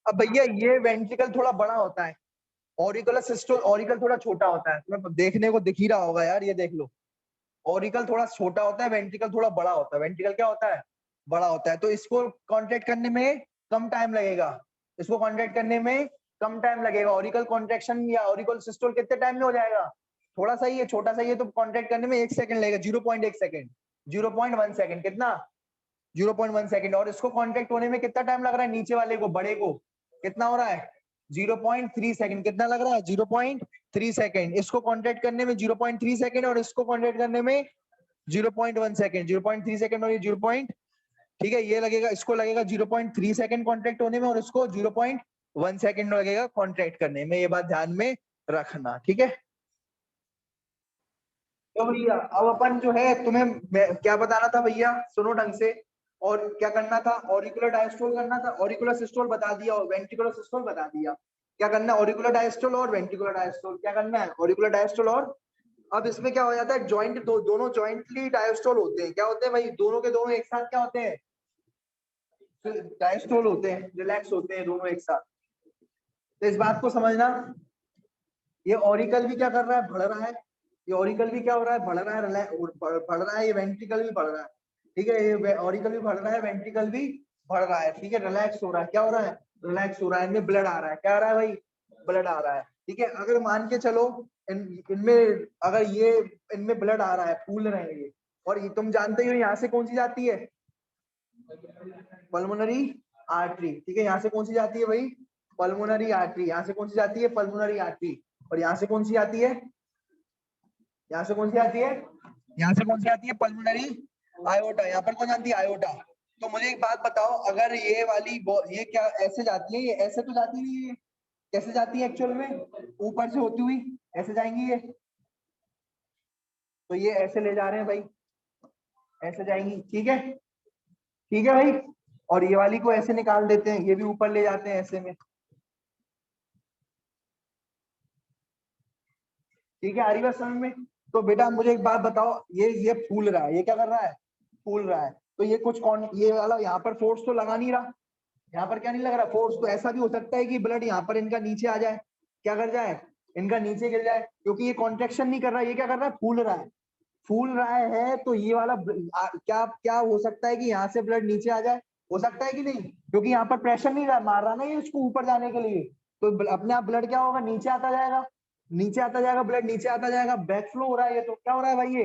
अब भैया ये वेंट्रिकल थोड़ा बड़ा होता है, ऑरिकुलर सिस्टोल ऑरिकल थोड़ा छोटा होता है, तुम्हें देखने को दिख ही रहा होगा यार, ये देख लो, ऑरिकल थोड़ा छोटा होता है, वेंट्रिकल थोड़ा बड़ा होता है, वेंट्रिकल क्या होता है, बड़ा होता है, तो इसको कॉन्ट्रैक्ट करने में कम टाइम लगेगा, इसको कॉन्ट्रैक्ट करने में कम टाइम लगेगा, ऑरिकल कॉन्ट्रैक्शन या ऑरिकल सिस्टोल कितने टाइम में हो जाएगा, थोड़ा सा ही है, छोटा सा ही है, तो कॉन्ट्रैक्ट करने में 1 सेकंड लगेगा, 0.1 सेकंड, 0.1 सेकंड, कितना, 0.1 सेकंड, और इसको कॉन्ट्रैक्ट होने में कितना टाइम लग रहा है, नीचे वाले को, बड़े को, कितना हो रहा है, 0.3 सेकंड, कितना लग रहा है, 0.3 सेकंड, इसको कॉन्ट्रैक्ट करने में 0.3 सेकंड, और इसको कॉन्ट्रैक्ट करने में 0.1 सेकंड, 0.3 सेकंड और ये 0. ठीक है, ये लगेगा, इसको लगेगा 0.3 सेकंड कॉन्ट्रैक्ट होने में, और इसको 0.1 सेकंड लगेगा कॉन्ट्रैक्ट करने में, ये बात ध्यान में रखना, ठीक है। तो भैया अब अपन जो है, तुम्हें क्या बताना था भैया, सुनो ढंग से, और क्या करना था, ऑरिकुलर डायस्टोल करना था, ऑरिकुलर सिस्टोल बता दिया और वेंट्रिकुलर सिस्टोल बता दिया, क्या करना है, ऑरिकुलर डायस्टोल और वेंट्रिकुलर डायस्टोल, क्या करना है, ऑरिकुलर डायस्टोल और, अब इसमें क्या हो जाता है, जॉइंट दोनों जॉइंटली डायस्टोल होते हैं, क्या होते हैं भाई, दोनों के दोनों एक साथ क्या होते हैं, डायस्टोल होते हैं, रिलैक्स होते हैं दोनों एक साथ। तो इस बात को समझना, ये ऑरिकल भी क्या कर रहा है, बढ़ रहा है, ये ऑरिकल भी क्या हो रहा है, बढ़ रहा है, बढ़ रहा है, ये वेंट्रिकल भी बढ़ रहा है, ठीक है, ये ऑरिकल भी बढ़ रहा है, वेंट्रिकल भी बढ़ रहा है, ठीक है, रिलैक्स हो रहा है, क्या हो रहा है, रिलैक्स हो रहा है, इनमें ब्लड आ रहा है, क्या आ रहा है भाई, ब्लड आ रहा है, ठीक है। अगर मान के चलो इनमें अगर ये इनमें ब्लड आ रहा है, फूल रहे हैं ये, और ये तुम जानते हो यहाँ से कौन सी जाती है, पल्मोनरी आर्टरी, ठीक है, यहाँ से कौन सी जाती है भाई, पल्मोनरी आर्टरी, यहाँ से कौन सी जाती है, पल्मोनरी आर्टरी, और यहाँ से कौन सी आती है, यहाँ से कौन सी आती है, यहाँ से कौन सी आती है, पल्मोनरी आयोटा, यहाँ पर कौन जाती है, आयोटा। तो मुझे एक बात बताओ, अगर ये वाली ये क्या ऐसे जाती है, ये ऐसे तो जाती नहीं है, कैसे जाती है एक्चुअल में, ऊपर से होती हुई ऐसे जाएंगी ये, तो ये ऐसे ले जा रहे हैं भाई, ऐसे जाएंगी, ठीक है, ठीक है भाई, और ये वाली को ऐसे निकाल देते हैं, ये भी ऊपर ले जाते हैं ऐसे में, ठीक है, आ रही बात समझ में। तो बेटा मुझे एक बात बताओ, ये फूल रहा है, ये क्या कर रहा है, फूल रहा है, तो ये कुछ कौन, ये वाला यहाँ पर फोर्स तो लगा नहीं रहा, यहाँ पर क्या नहीं लग रहा फोर्स, तो ऐसा भी हो सकता है कि ब्लड यहाँ पर इनका नीचे आ जाए, क्या कर जाए, इनका नीचे गिर जाए, क्योंकि ये कॉन्ट्रेक्शन नहीं कर रहा है, ये क्या कर रहा है, फूल रहा है, फूल रहा है, तो ये वाला क्या क्या हो सकता है कि यहाँ से ब्लड नीचे आ जाए, हो सकता है कि नहीं, क्योंकि यहाँ पर प्रेशर नहीं रहा, मार रहा ना ये उसको ऊपर जाने के लिए, तो अपने आप ब्लड क्या होगा, नीचे आता जाएगा, नीचे आता जाएगा, ब्लड नीचे आता जाएगा, बैक फ्लो हो रहा है, ये तो क्या हो रहा है भाई ये,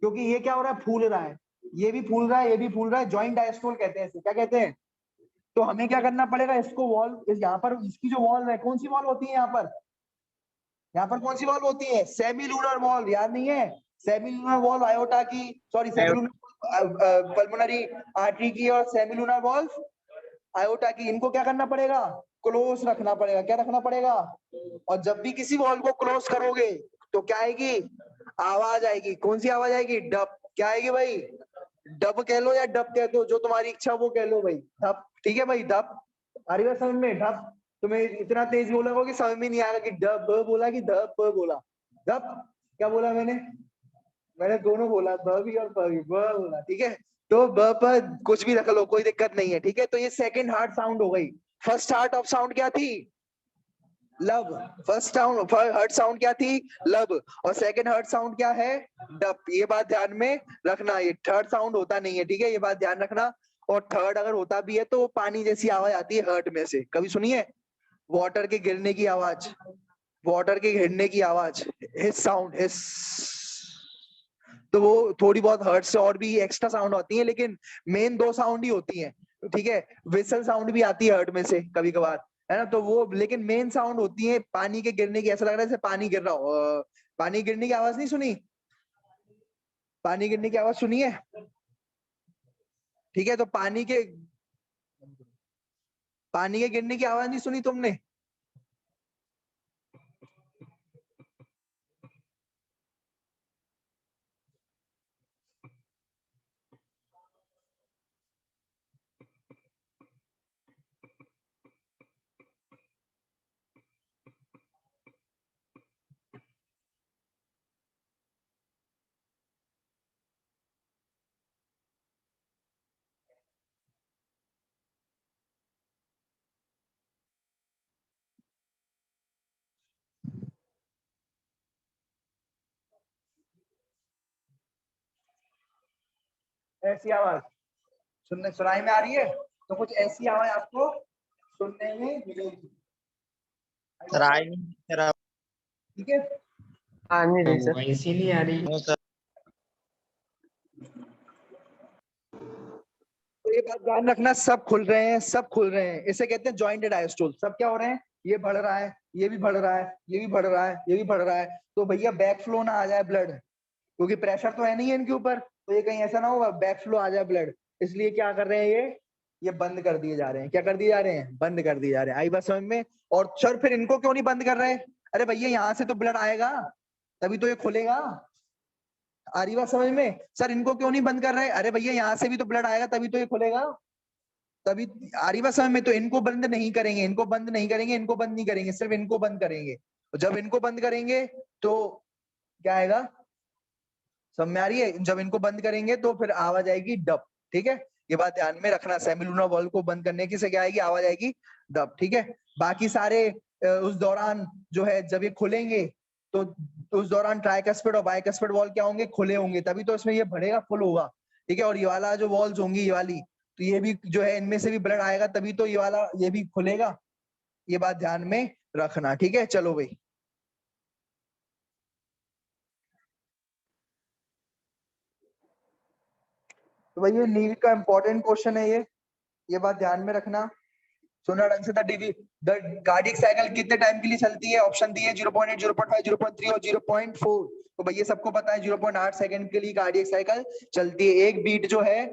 क्योंकि ये क्या हो रहा है, फूल रहा है, ये भी फूल रहा है, ये भी फूल रहा है, जॉइंट डायस्टोल कहते हैं इसे, क्या कहते हैं। तो हमें क्या करना पड़ेगा, इसको वॉल, यहाँ पर इसकी जो वॉल है, कौन सी वॉल होती है यहाँ पर कौन सी वॉल होती है, सेमी लूनर वॉल, याद नहीं है, सेमी लूनर वॉल आयोटा की, sorry semi lunar pulmonary artery की, और सेमी लूनर वॉल आयोटा की, इनको क्या करना पड़ेगा, क्लोज रखना पड़ेगा, क्या रखना पड़ेगा, और जब भी किसी वॉल को क्लोज करोगे तो क्या आएगी, आवाज आएगी, कौन सी आवाज आएगी, डब, क्या आएगी भाई, डब कह लो या डब कह दो, जो तुम्हारी इच्छा वो कह लो भाई, डब, ठीक है भाई, डब, आ रही बात समझ में, डब, तुम्हें इतना तेज बोला कि समझ में नहीं आएगा कि डब बोला कि धब बोला, डब क्या बोला मैंने, मैंने दोनों बोला, ब भी और प भी, ब बोला, ठीक है। तो ब पर कुछ भी रख लो, कोई दिक्कत नहीं है, ठीक है। तो ये सेकंड हार्ट साउंड हो गई। फर्स्ट हार्ट ऑफ साउंड क्या थी? लब। फर्स्ट साउंड, हर्ट साउंड क्या थी? लब। और सेकंड हर्ट साउंड क्या है? डप। ये बात ध्यान में रखना, ये थर्ड साउंड होता नहीं है, ठीक है, ये बात ध्यान रखना। और थर्ड अगर होता भी है तो पानी जैसी आवाज आती है हर्ट में से, कभी सुनिए? वाटर के गिरने की आवाज, वाटर के गिरने की आवाज, हिस साउंड, हिस। तो वो थोड़ी बहुत हर्ट से और भी एक्स्ट्रा साउंड होती है, लेकिन मेन दो साउंड ही होती है, ठीक है। विसल साउंड भी आती है हर्ट में से कभी कभार, है ना। तो वो लेकिन मेन साउंड होती है पानी के गिरने की। ऐसा लग रहा है जैसे पानी गिर रहा हो। पानी गिरने की आवाज नहीं सुनी? पानी गिरने की आवाज सुनी है? ठीक है, तो पानी के गिरने की आवाज नहीं सुनी तुमने? ऐसी आवाज सुनने सुनाई में आ रही है? तो कुछ ऐसी आवाज आपको सुनने में मिलेगी, सर आ ही नहीं सर आप। ठीक है। आ नहीं रही सर। वैसी नहीं आ रही। No sir. तो ये बात ध्यान रखना, सब खुल रहे हैं, सब खुल रहे हैं, इसे कहते हैं जॉइंटेड डायस्टोल। सब क्या हो रहे हैं? ये बढ़ रहा है, ये भी बढ़ रहा है, ये भी बढ़ रहा है, ये भी बढ़ रहा है। तो भैया बैक फ्लो ना आ जाए ब्लड, क्योंकि प्रेशर तो है नहीं है इनके ऊपर, तो ये कहीं ऐसा ना हो बैक फ्लो आ जाए ब्लड। इसलिए क्या कर रहे हैं ये बंद कर दिए जा रहे हैं। क्या कर दिए जा रहे हैं? बंद कर दिए जा रहे हैं। आई बात समझ में? और सर फिर इनको क्यों नहीं बंद कर रहे? अरे भैया यहाँ से तो ब्लड आएगा, तभी तो ये खुलेगा। आ रही बात समझ में? सर इनको क्यों नहीं बंद कर रहे? अरे भैया यहाँ से भी तो ब्लड आएगा, तभी तो ये खुलेगा। तभी आ रही बात समझ में? तो इनको बंद नहीं करेंगे, इनको बंद नहीं करेंगे, इनको बंद नहीं करेंगे, सिर्फ इनको बंद करेंगे। तो जब इनको बंद करेंगे तो क्या आएगा? समझ में आ रही है? जब इनको बंद करेंगे तो फिर आवाज आएगी डब, ठीक है। ये बात ध्यान में रखना, सेमिलुनर वॉल्व को बंद करने की से क्या आएगी? आवाज आएगी डब, ठीक है। बाकी सारे उस दौरान जो है जब ये खुलेंगे तो उस दौरान ट्राइकस्पिड और बाइकस्पिड वॉल्व क्या होंगे? खुले होंगे, तभी तो इसमें ये बढ़ेगा, फुल होगा, ठीक है। और ये वाला जो वॉल्व्स होंगी, ये वाली, तो ये भी जो है इनमें से भी ब्लड आएगा, तभी तो ये वाला ये भी खुलेगा। ये बात ध्यान में रखना, ठीक है। चलो भाई, तो भाई ये नीट का इंपॉर्टेंट क्वेश्चन है ये बात ध्यान में रखना। सुना ढंग से। द कार्डियक साइकिल कितने टाइम के लिए चलती है? ऑप्शन दिए 0.8, 0.5, 0.3 और 0.4। तो भैया सबको पता है 0.8 सेकंड के लिए कार्डियक साइकिल चलती है। एक बीट जो है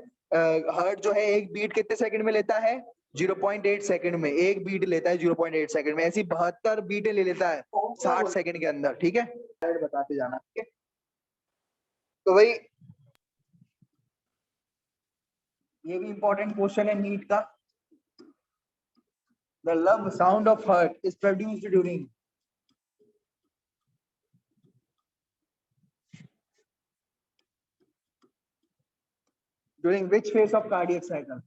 हार्ट जो है एक बीट कितने सेकंड में लेता है? 0.8 सेकंड में एक बीट लेता है, 0.8 सेकंड में। ऐसी 72 बीटें ले लेता है 60 सेकंड के अंदर, ठीक है। बताते जाना, ठीक है। तो भाई ये भी इंपॉर्टेंट क्वेश्चन है नीट का। The love sound of heart is produced during which phase of cardiac cycle?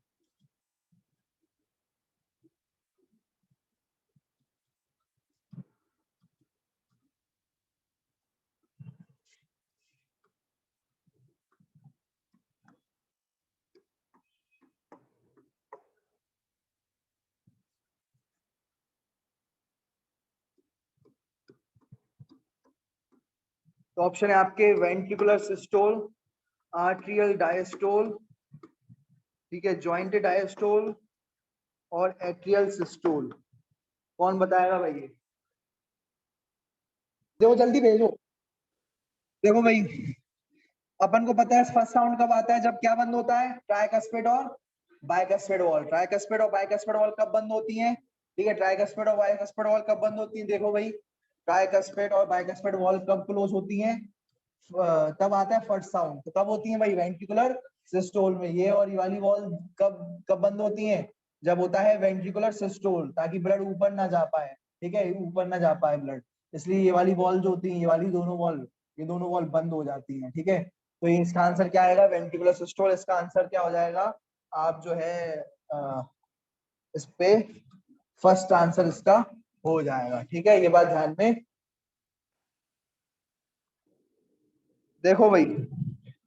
तो ऑप्शन है आपके वेंट्रिकुलर सिस्टोल, आर्ट्रियल डायस्टोल, ठीक है, जॉइंटेड डायस्टोल और एट्रियल सिस्टोल। कौन बताएगा भाई? ये देखो जल्दी भेजो। देखो भाई, अपन को पता है फर्स्ट साउंड कब आता है? जब क्या बंद होता है? ट्राइकस्पिड और बाइकस्पिड वॉल। ट्राइकस्पिड और बाइकस्पिड वॉल कब बंद होती है? ठीक है, ट्राइकस्पिड और बाइकस्पिड वॉल कब बंद होती है? देखो भाई, ट्राइकस्पिड और बाइकस्पिड वॉल कब क्लोज होती है? तब आता है फर्स्ट साउंड। तो कब होती है भाई? वेंट्रिकुलर सिस्टोल में। ये और ये वाली वॉल कब कब बंद होती है? जब होता है वेंट्रिकुलर सिस्टोल, ताकि ब्लड ऊपर ना जा पाए, ठीक है, ऊपर ना जा पाए ब्लड। इसलिए ये वाली वॉल जो होती है, ये वाली दोनों वॉल ये दोनों वॉल्व बंद हो जाती हैं, ठीक है। तो ये इसका आंसर क्या आएगा, वेंट्रिकुलर सिस्टोल। इसका आंसर क्या हो जाएगा, आप जो है इस पे फर्स्ट आंसर इसका हो जाएगा, ठीक है। ये बात ध्यान में देखो भाई,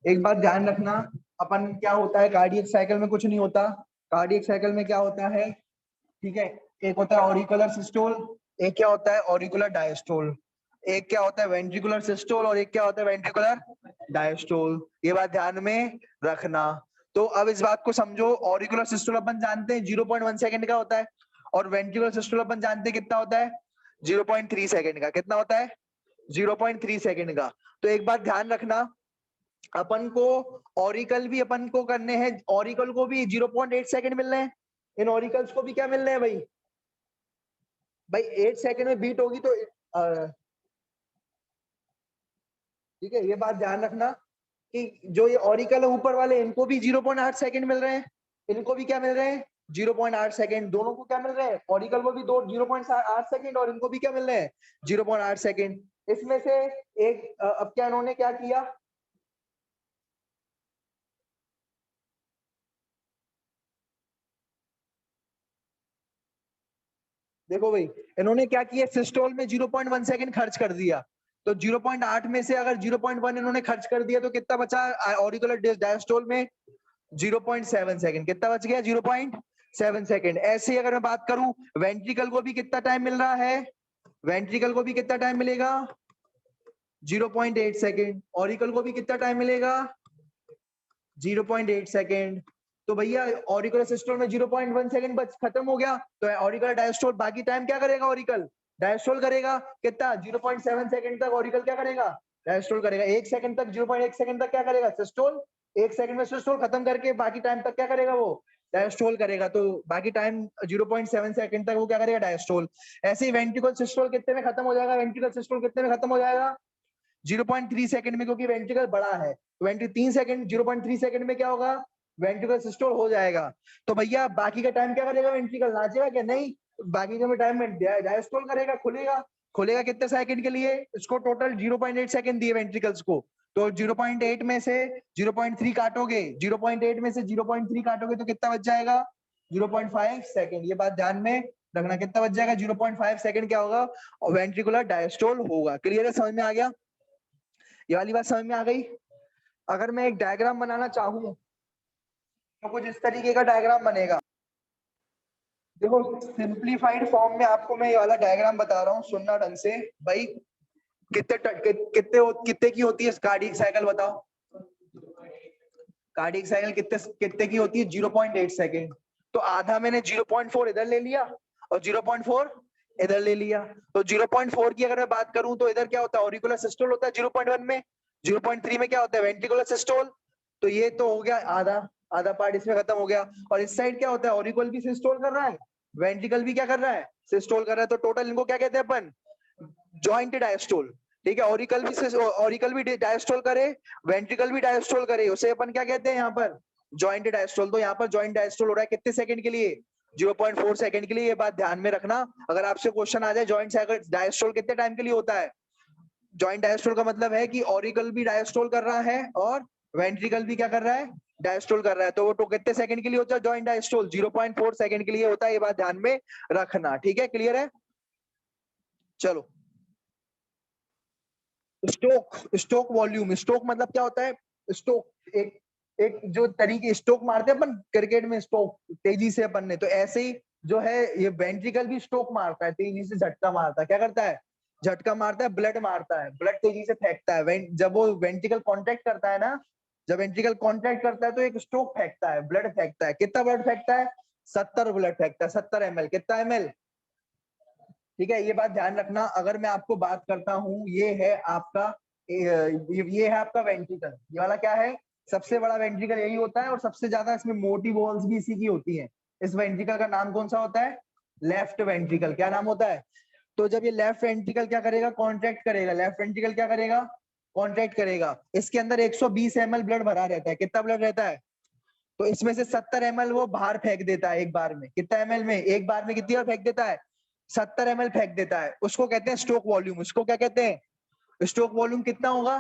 एक बात ध्यान रखना, अपन क्या होता है कार्डियक साइकिल में, कुछ नहीं होता। कार्डियक साइकिल में क्या होता है, ठीक है, एक होता है ऑरिकुलर सिस्टोल, एक क्या होता है ऑरिकुलर डायस्टोल, एक क्या होता है वेंट्रिकुलर सिस्टोल और एक क्या होता है वेंट्रिकुलर डायस्टोल। ये बात ध्यान में रखना। तो अब इस बात को समझो, ऑरिकुलर सिस्टोल अपन जानते हैं 0.1 सेकंड का होता है, और वेंट्रिकुलर सिस्टोल अपन जानते हैं कितना होता है, 0.3 सेकंड का। कितना होता है, 0.3 सेकंड का। तो एक बात ध्यान रखना, अपन को ऑरिकल भी अपन को करने हैं, ऑरिकल को भी 0.8 सेकंड मिल रहे हैं, इन ऑरिकल्स को भी क्या मिल रहे हैं भाई, भाई 8 सेकंड में बीट होगी तो ठीक है। ये बात ध्यान रखना कि जो ये ऑरिकल है ऊपर वाले, इनको भी 0.8 सेकंड मिल रहे हैं, इनको भी क्या मिल रहे हैं 0.8 सेकंड, दोनों को क्या मिल रहे हैं, ऑरिकल को भी 0.8 सेकंड और इनको भी क्या मिल रहे हैं 0.8 सेकंड। इसमें से एक अब क्या इन्होंने क्या किया, देखो भाई इन्होंने क्या किया, सिस्टोल में 0.1 सेकंड खर्च कर दिया, तो 0.8 में से अगर 0.1 इन्होंने खर्च कर दिया तो कितना बचा ऑरिकुलर डायस्टोल में, 0.7 सेकंड। कितना बच गया, 0.7 सेकंड। ऐसे ही अगर मैं बात करूं, वेंट्रिकल को भी कितना टाइम मिल रहा है, वेंट्रिकल को भी कितना टाइम मिलेगा 0.8 सेकंड, ऑरिकल को भी कितना टाइम मिलेगा 0.8 सेकंड। तो भैया ऑरिकुलर सिस्टोल में 0.1 सेकंड बच खत्म हो गया, तो ऑरिकुलर डायस्टोल बाकी टाइम क्या करेगा, ऑरिकल डायस्टोल करेगा कितना 0.7 सेकंड तक, ऑरिकल क्या करेगा डायस्टोल करेगा। 1 सेकंड तक 0.1 सेकंड तक क्या करेगा सिस्टोल, 1 सेकंड में सिस्टोल खत्म करके बाकी टाइम तक क्या करेगा वो डायस्टोल करेगा, तो बाकी टाइम 0.7 सेकंड तक वो क्या करेगा डायस्टोल। ऐसे ही वेंट्रिकल सिस्टोल कितने में खत्म हो जाएगा, वेंट्रिकल सिस्टोल कितने में खत्म हो जाएगा 0.3 सेकंड में, क्योंकि वेंट्रिकल बड़ा है। 23 सेकंड 0.3 सेकंड में क्या होगा वेंट्रिकल सिस्टोल हो जाएगा। तो भैया बाकी का टाइम क्या करेगा वेंट्रिकल, नाचेगा क्या, नहीं, बाकी के टाइम में डायस्टोल करेगा, खुलेगा। खुलेगा कितने सेकंड के लिए, इसको टोटल 0.8 सेकंड दिए वेंट्रिकल्स को, तो 0.8 में से 0.3 काटोगे, 0.8 में से 0.3 काटोगे तो कितना बच जाएगा 0.5 सेकंड। ये बात ध्यान में रखना, कितना बच जाएगा 0.5 सेकंड क्या होगा, वेंट्रिकुलर डायस्टोल होगा। क्लियर है, समझ में आ गया, ये वाली बात समझ में आ गई। अगर मैं एक डायग्राम बनाना चाहूँ तो कुछ इस तरीके का डायग्राम बनेगा। देखो सिंप्लीफाइड फॉर्म में आपको मैं ये वाला डायग्राम बता रहा हूँ, सुनना ढंग से भाई। कितने की होती है कार्डियक साइकिल, बताओ कार्डियक साइकिल कितने कितने की होती है 0.8 सेकंड। तो आधा मैंने 0.4 इधर ले लिया और 0.4 इधर ले लिया। तो 0.4 की अगर मैं बात करूं तो इधर क्या होता है ऑरिकुलर सिस्टोल होता है 0.1 में, 0.3 में क्या होता है वेंट्रिकुलर सिस्टोल। तो ये तो हो गया आधा, आधा पार्ट इसमें खत्म हो गया। और इस साइड क्या होता है ऑरिकल भी सिस्टोल कर रहा है, वेंट्रिकल भी क्या कर रहा है सिस्टोल कर रहा है। तो टोटल इनको क्या कहते हैं अपन जॉइंट डायस्टोल, ठीक है। ऑरिकल भी डायस्टोल करे, वेंट्रिकल भी डायस्टोल करे, उसे अपन क्या कहते हैं यहाँ पर जॉइंट डायस्टोल। तो यहाँ पर जॉइंट डायस्टोल हो रहा है कितने सेकंड के लिए 0.4 सेकंड के लिए। ये बात ध्यान में रखना, अगर आपसे क्वेश्चन आ जाए जॉइंट डायस्टोल कितने टाइम के लिए होता है, जॉइंट डायस्टोल का मतलब है कि ऑरिकल भी डायस्टोल कर रहा है और वेंट्रिकल भी क्या कर रहा है डायस्टोल कर रहा है। तो वो तो कितने सेकंड के लिए होता है जॉइंट डायस्टोल 0.4 सेकंड के लिए होता है। ये बात ध्यान में रखना, ठीक है, क्लियर है। चलो स्टोक, स्टोक वॉल्यूम, स्टोक मतलब क्या होता है, स्टोक एक एक जो तरीके स्टोक मारते हैं अपन क्रिकेट में, स्टोक तेजी से अपन ने, तो ऐसे ही जो है ये वेंट्रिकल भी स्टोक मारता है, तेजी से झटका मारता है। क्या करता है झटका मारता है, ब्लड मारता है, ब्लड तेजी से फेंकता है। जब वो वेंट्रिकल कॉन्ट्रैक्ट करता है ना, जब वेंट्रिकल कॉन्ट्रैक्ट करता है तो एक स्टोक फेंकता है, ब्लड फेंकता है। कितना ब्लड फेंकता है 70 ब्लड फेंकता है, 70 ml। कितना ml, ठीक है। ये बात ध्यान रखना। अगर मैं आपको बात करता हूँ, ये है आपका ये है आपका वेंट्रिकल, ये वाला क्या है सबसे बड़ा वेंट्रिकल यही होता है और सबसे ज्यादा इसमें मोटी वॉल्स भी इसी की होती हैं। इस वेंट्रिकल का नाम कौन सा होता है लेफ्ट वेंट्रिकल। क्या नाम होता है, तो जब ये लेफ्ट वेंट्रिकल क्या करेगा कॉन्ट्रैक्ट करेगा, लेफ्ट वेंट्रिकल क्या करेगा कॉन्ट्रैक्ट करेगा, इसके अंदर 120 ml ब्लड भरा रहता है। कितना ब्लड रहता है, तो इसमें से 70 ml वो बाहर फेंक देता है एक बार में। कितना ml में, एक बार में कितनी बार फेंक देता है 70 ml फेंक देता है। उसको कहते हैं स्टोक वॉल्यूम। उसको क्या कहते हैं स्ट्रोक वॉल्यूम कितना होगा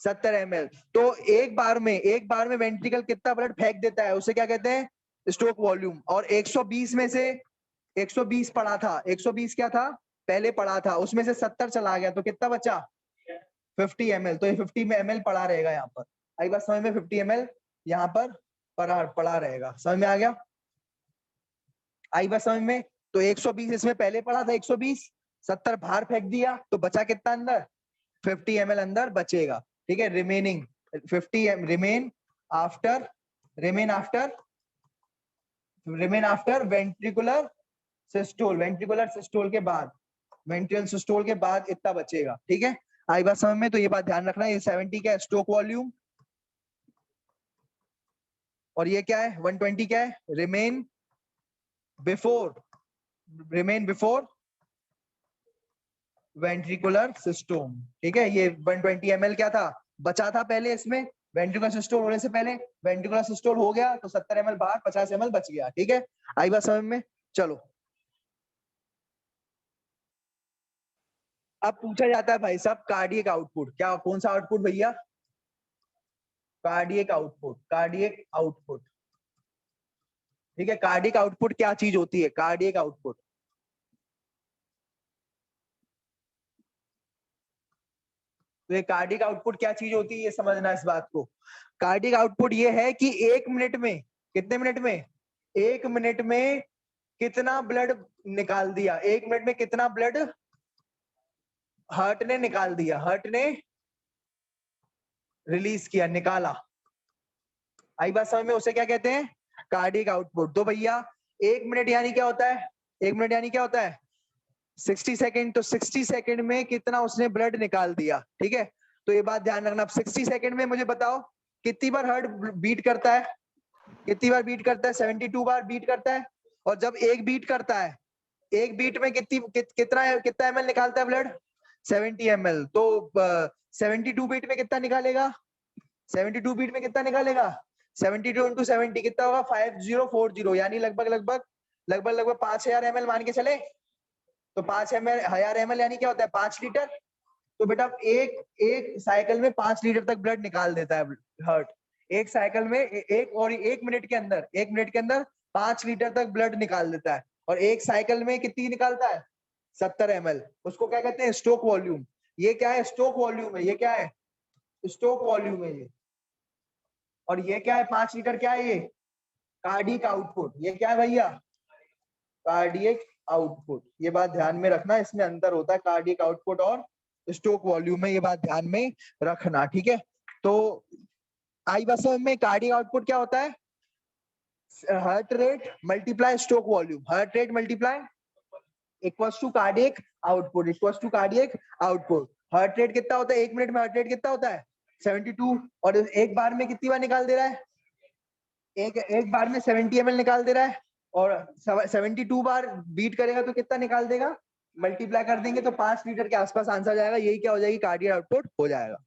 70 ml। तो एक बार में वेंट्रिकल कितना ब्लड फेंक देता है उसे क्या कहते हैं स्ट्रोक वॉल्यूम। और 120 में से 120 पड़ा था, 120 क्या था पहले पड़ा था, उसमें से 70 चला गया तो कितना बचा 50 ml। तो ये 50 ml पड़ा रहेगा यहाँ पर। आई बात समझ में, 50 ml यहाँ पर पड़ा रहेगा। समझ में आ गया? आई बात समझ में? तो 120 इसमें पहले पड़ा था, 120 70 बाहर फेंक दिया तो बचा कितना अंदर 50 ml अंदर बचेगा। ठीक है, remaining 50 remain after ventricular systole, ventricular systole के बाद, वेंट्रिकल सिस्टोल के बाद इतना बचेगा। ठीक है, आई बात समझ में? तो ये बात ध्यान रखना, ये 70 क्या है स्ट्रोक वॉल्यूम, और ये क्या है 120 क्या है रिमेन बिफोर वेंट्रिकुलर सिस्टम। ठीक है, ये 120 ml क्या था बचा था पहले इसमें, वेंट्रिकुलर सिस्टोल होने से पहले वेंट्रिकुलर सिस्टोल हो गया तो 70 ml बाहर 50 ml बच गया। ठीक है, आई बात समझ में? चलो अब पूछा जाता है भाई साहब कार्डियक आउटपुट, क्या कौन सा आउटपुट भैया कार्डियक आउटपुट। ठीक है, कार्डियक आउटपुट क्या चीज होती है कार्डियक आउटपुट? तो ये कार्डियक आउटपुट क्या चीज होती है ये समझना इस बात को। कार्डियक आउटपुट ये है कि 1 मिनट में, कितने मिनट में 1 मिनट में कितना ब्लड निकाल दिया, 1 मिनट में कितना ब्लड हार्ट ने निकाल दिया, हार्ट ने रिलीज किया, निकाला। आई बात समझ में? उसे क्या कहते हैं कार्डियक आउटपुट। तो भैया 1 मिनट यानी क्या होता है 1 मिनट यानी क्या होता है 60 सेकंड। तो 60 सेकंड में कितना उसने ब्लड निकाल दिया। ठीक है, तो ये बात ध्यान रखना। 60 सेकंड में मुझे बताओ कितनी बार हार्ट बीट करता है, कितनी बार बीट करता है 72 बार बीट करता है। और जब एक बीट करता है, एक बीट में कितना ml निकालता है ब्लड 70 ml। तो 72 बीट में कितना निकालेगा 72 बीट में कितना निकालेगा 72 into 70 कितना होगा 5040, यानी लगभग 5000 ml मान के चले। तो 5000 ml यानी क्या होता है 5 लीटर। तो बेटा एक साइकिल में 5 लीटर तक ब्लड निकाल देता है हार्ट, एक साइकिल में एक मिनट के अंदर 5 लीटर तक ब्लड निकाल देता है। और एक साइकिल में कितनी निकालता है 70 ml। उसको क्या कहते हैं स्ट्रोक वॉल्यूम। ये क्या है स्ट्रोक वॉल्यूम है, ये क्या है स्ट्रोक वॉल्यूम है ये। और ये क्या है 5 लीटर क्या है ये कार्डियक आउटपुट। ये क्या है भैया कार्डियक आउटपुट। ये बात ध्यान में रखना, इसमें अंतर होता है कार्डियक आउटपुट और स्ट्रोक वॉल्यूम में, ये बात ध्यान में रखना। ठीक है, तो आई बस में कार्डियक आउटपुट क्या होता है heart rate multiply stroke volume, heart rate multiply equals to cardiac output. Heart rate कितना होता है 1 मिनट में, हार्ट रेट कितना होता है 72। और एक बार में कितनी बार निकाल दे रहा है एक बार में 70 ml निकाल दे रहा है। और 72 बार बीट करेगा तो कितना निकाल देगा, मल्टीप्लाई कर देंगे तो 5 लीटर के आसपास आंसर जाएगा। यही क्या हो जाएगी कार्डियक आउटपुट हो जाएगा।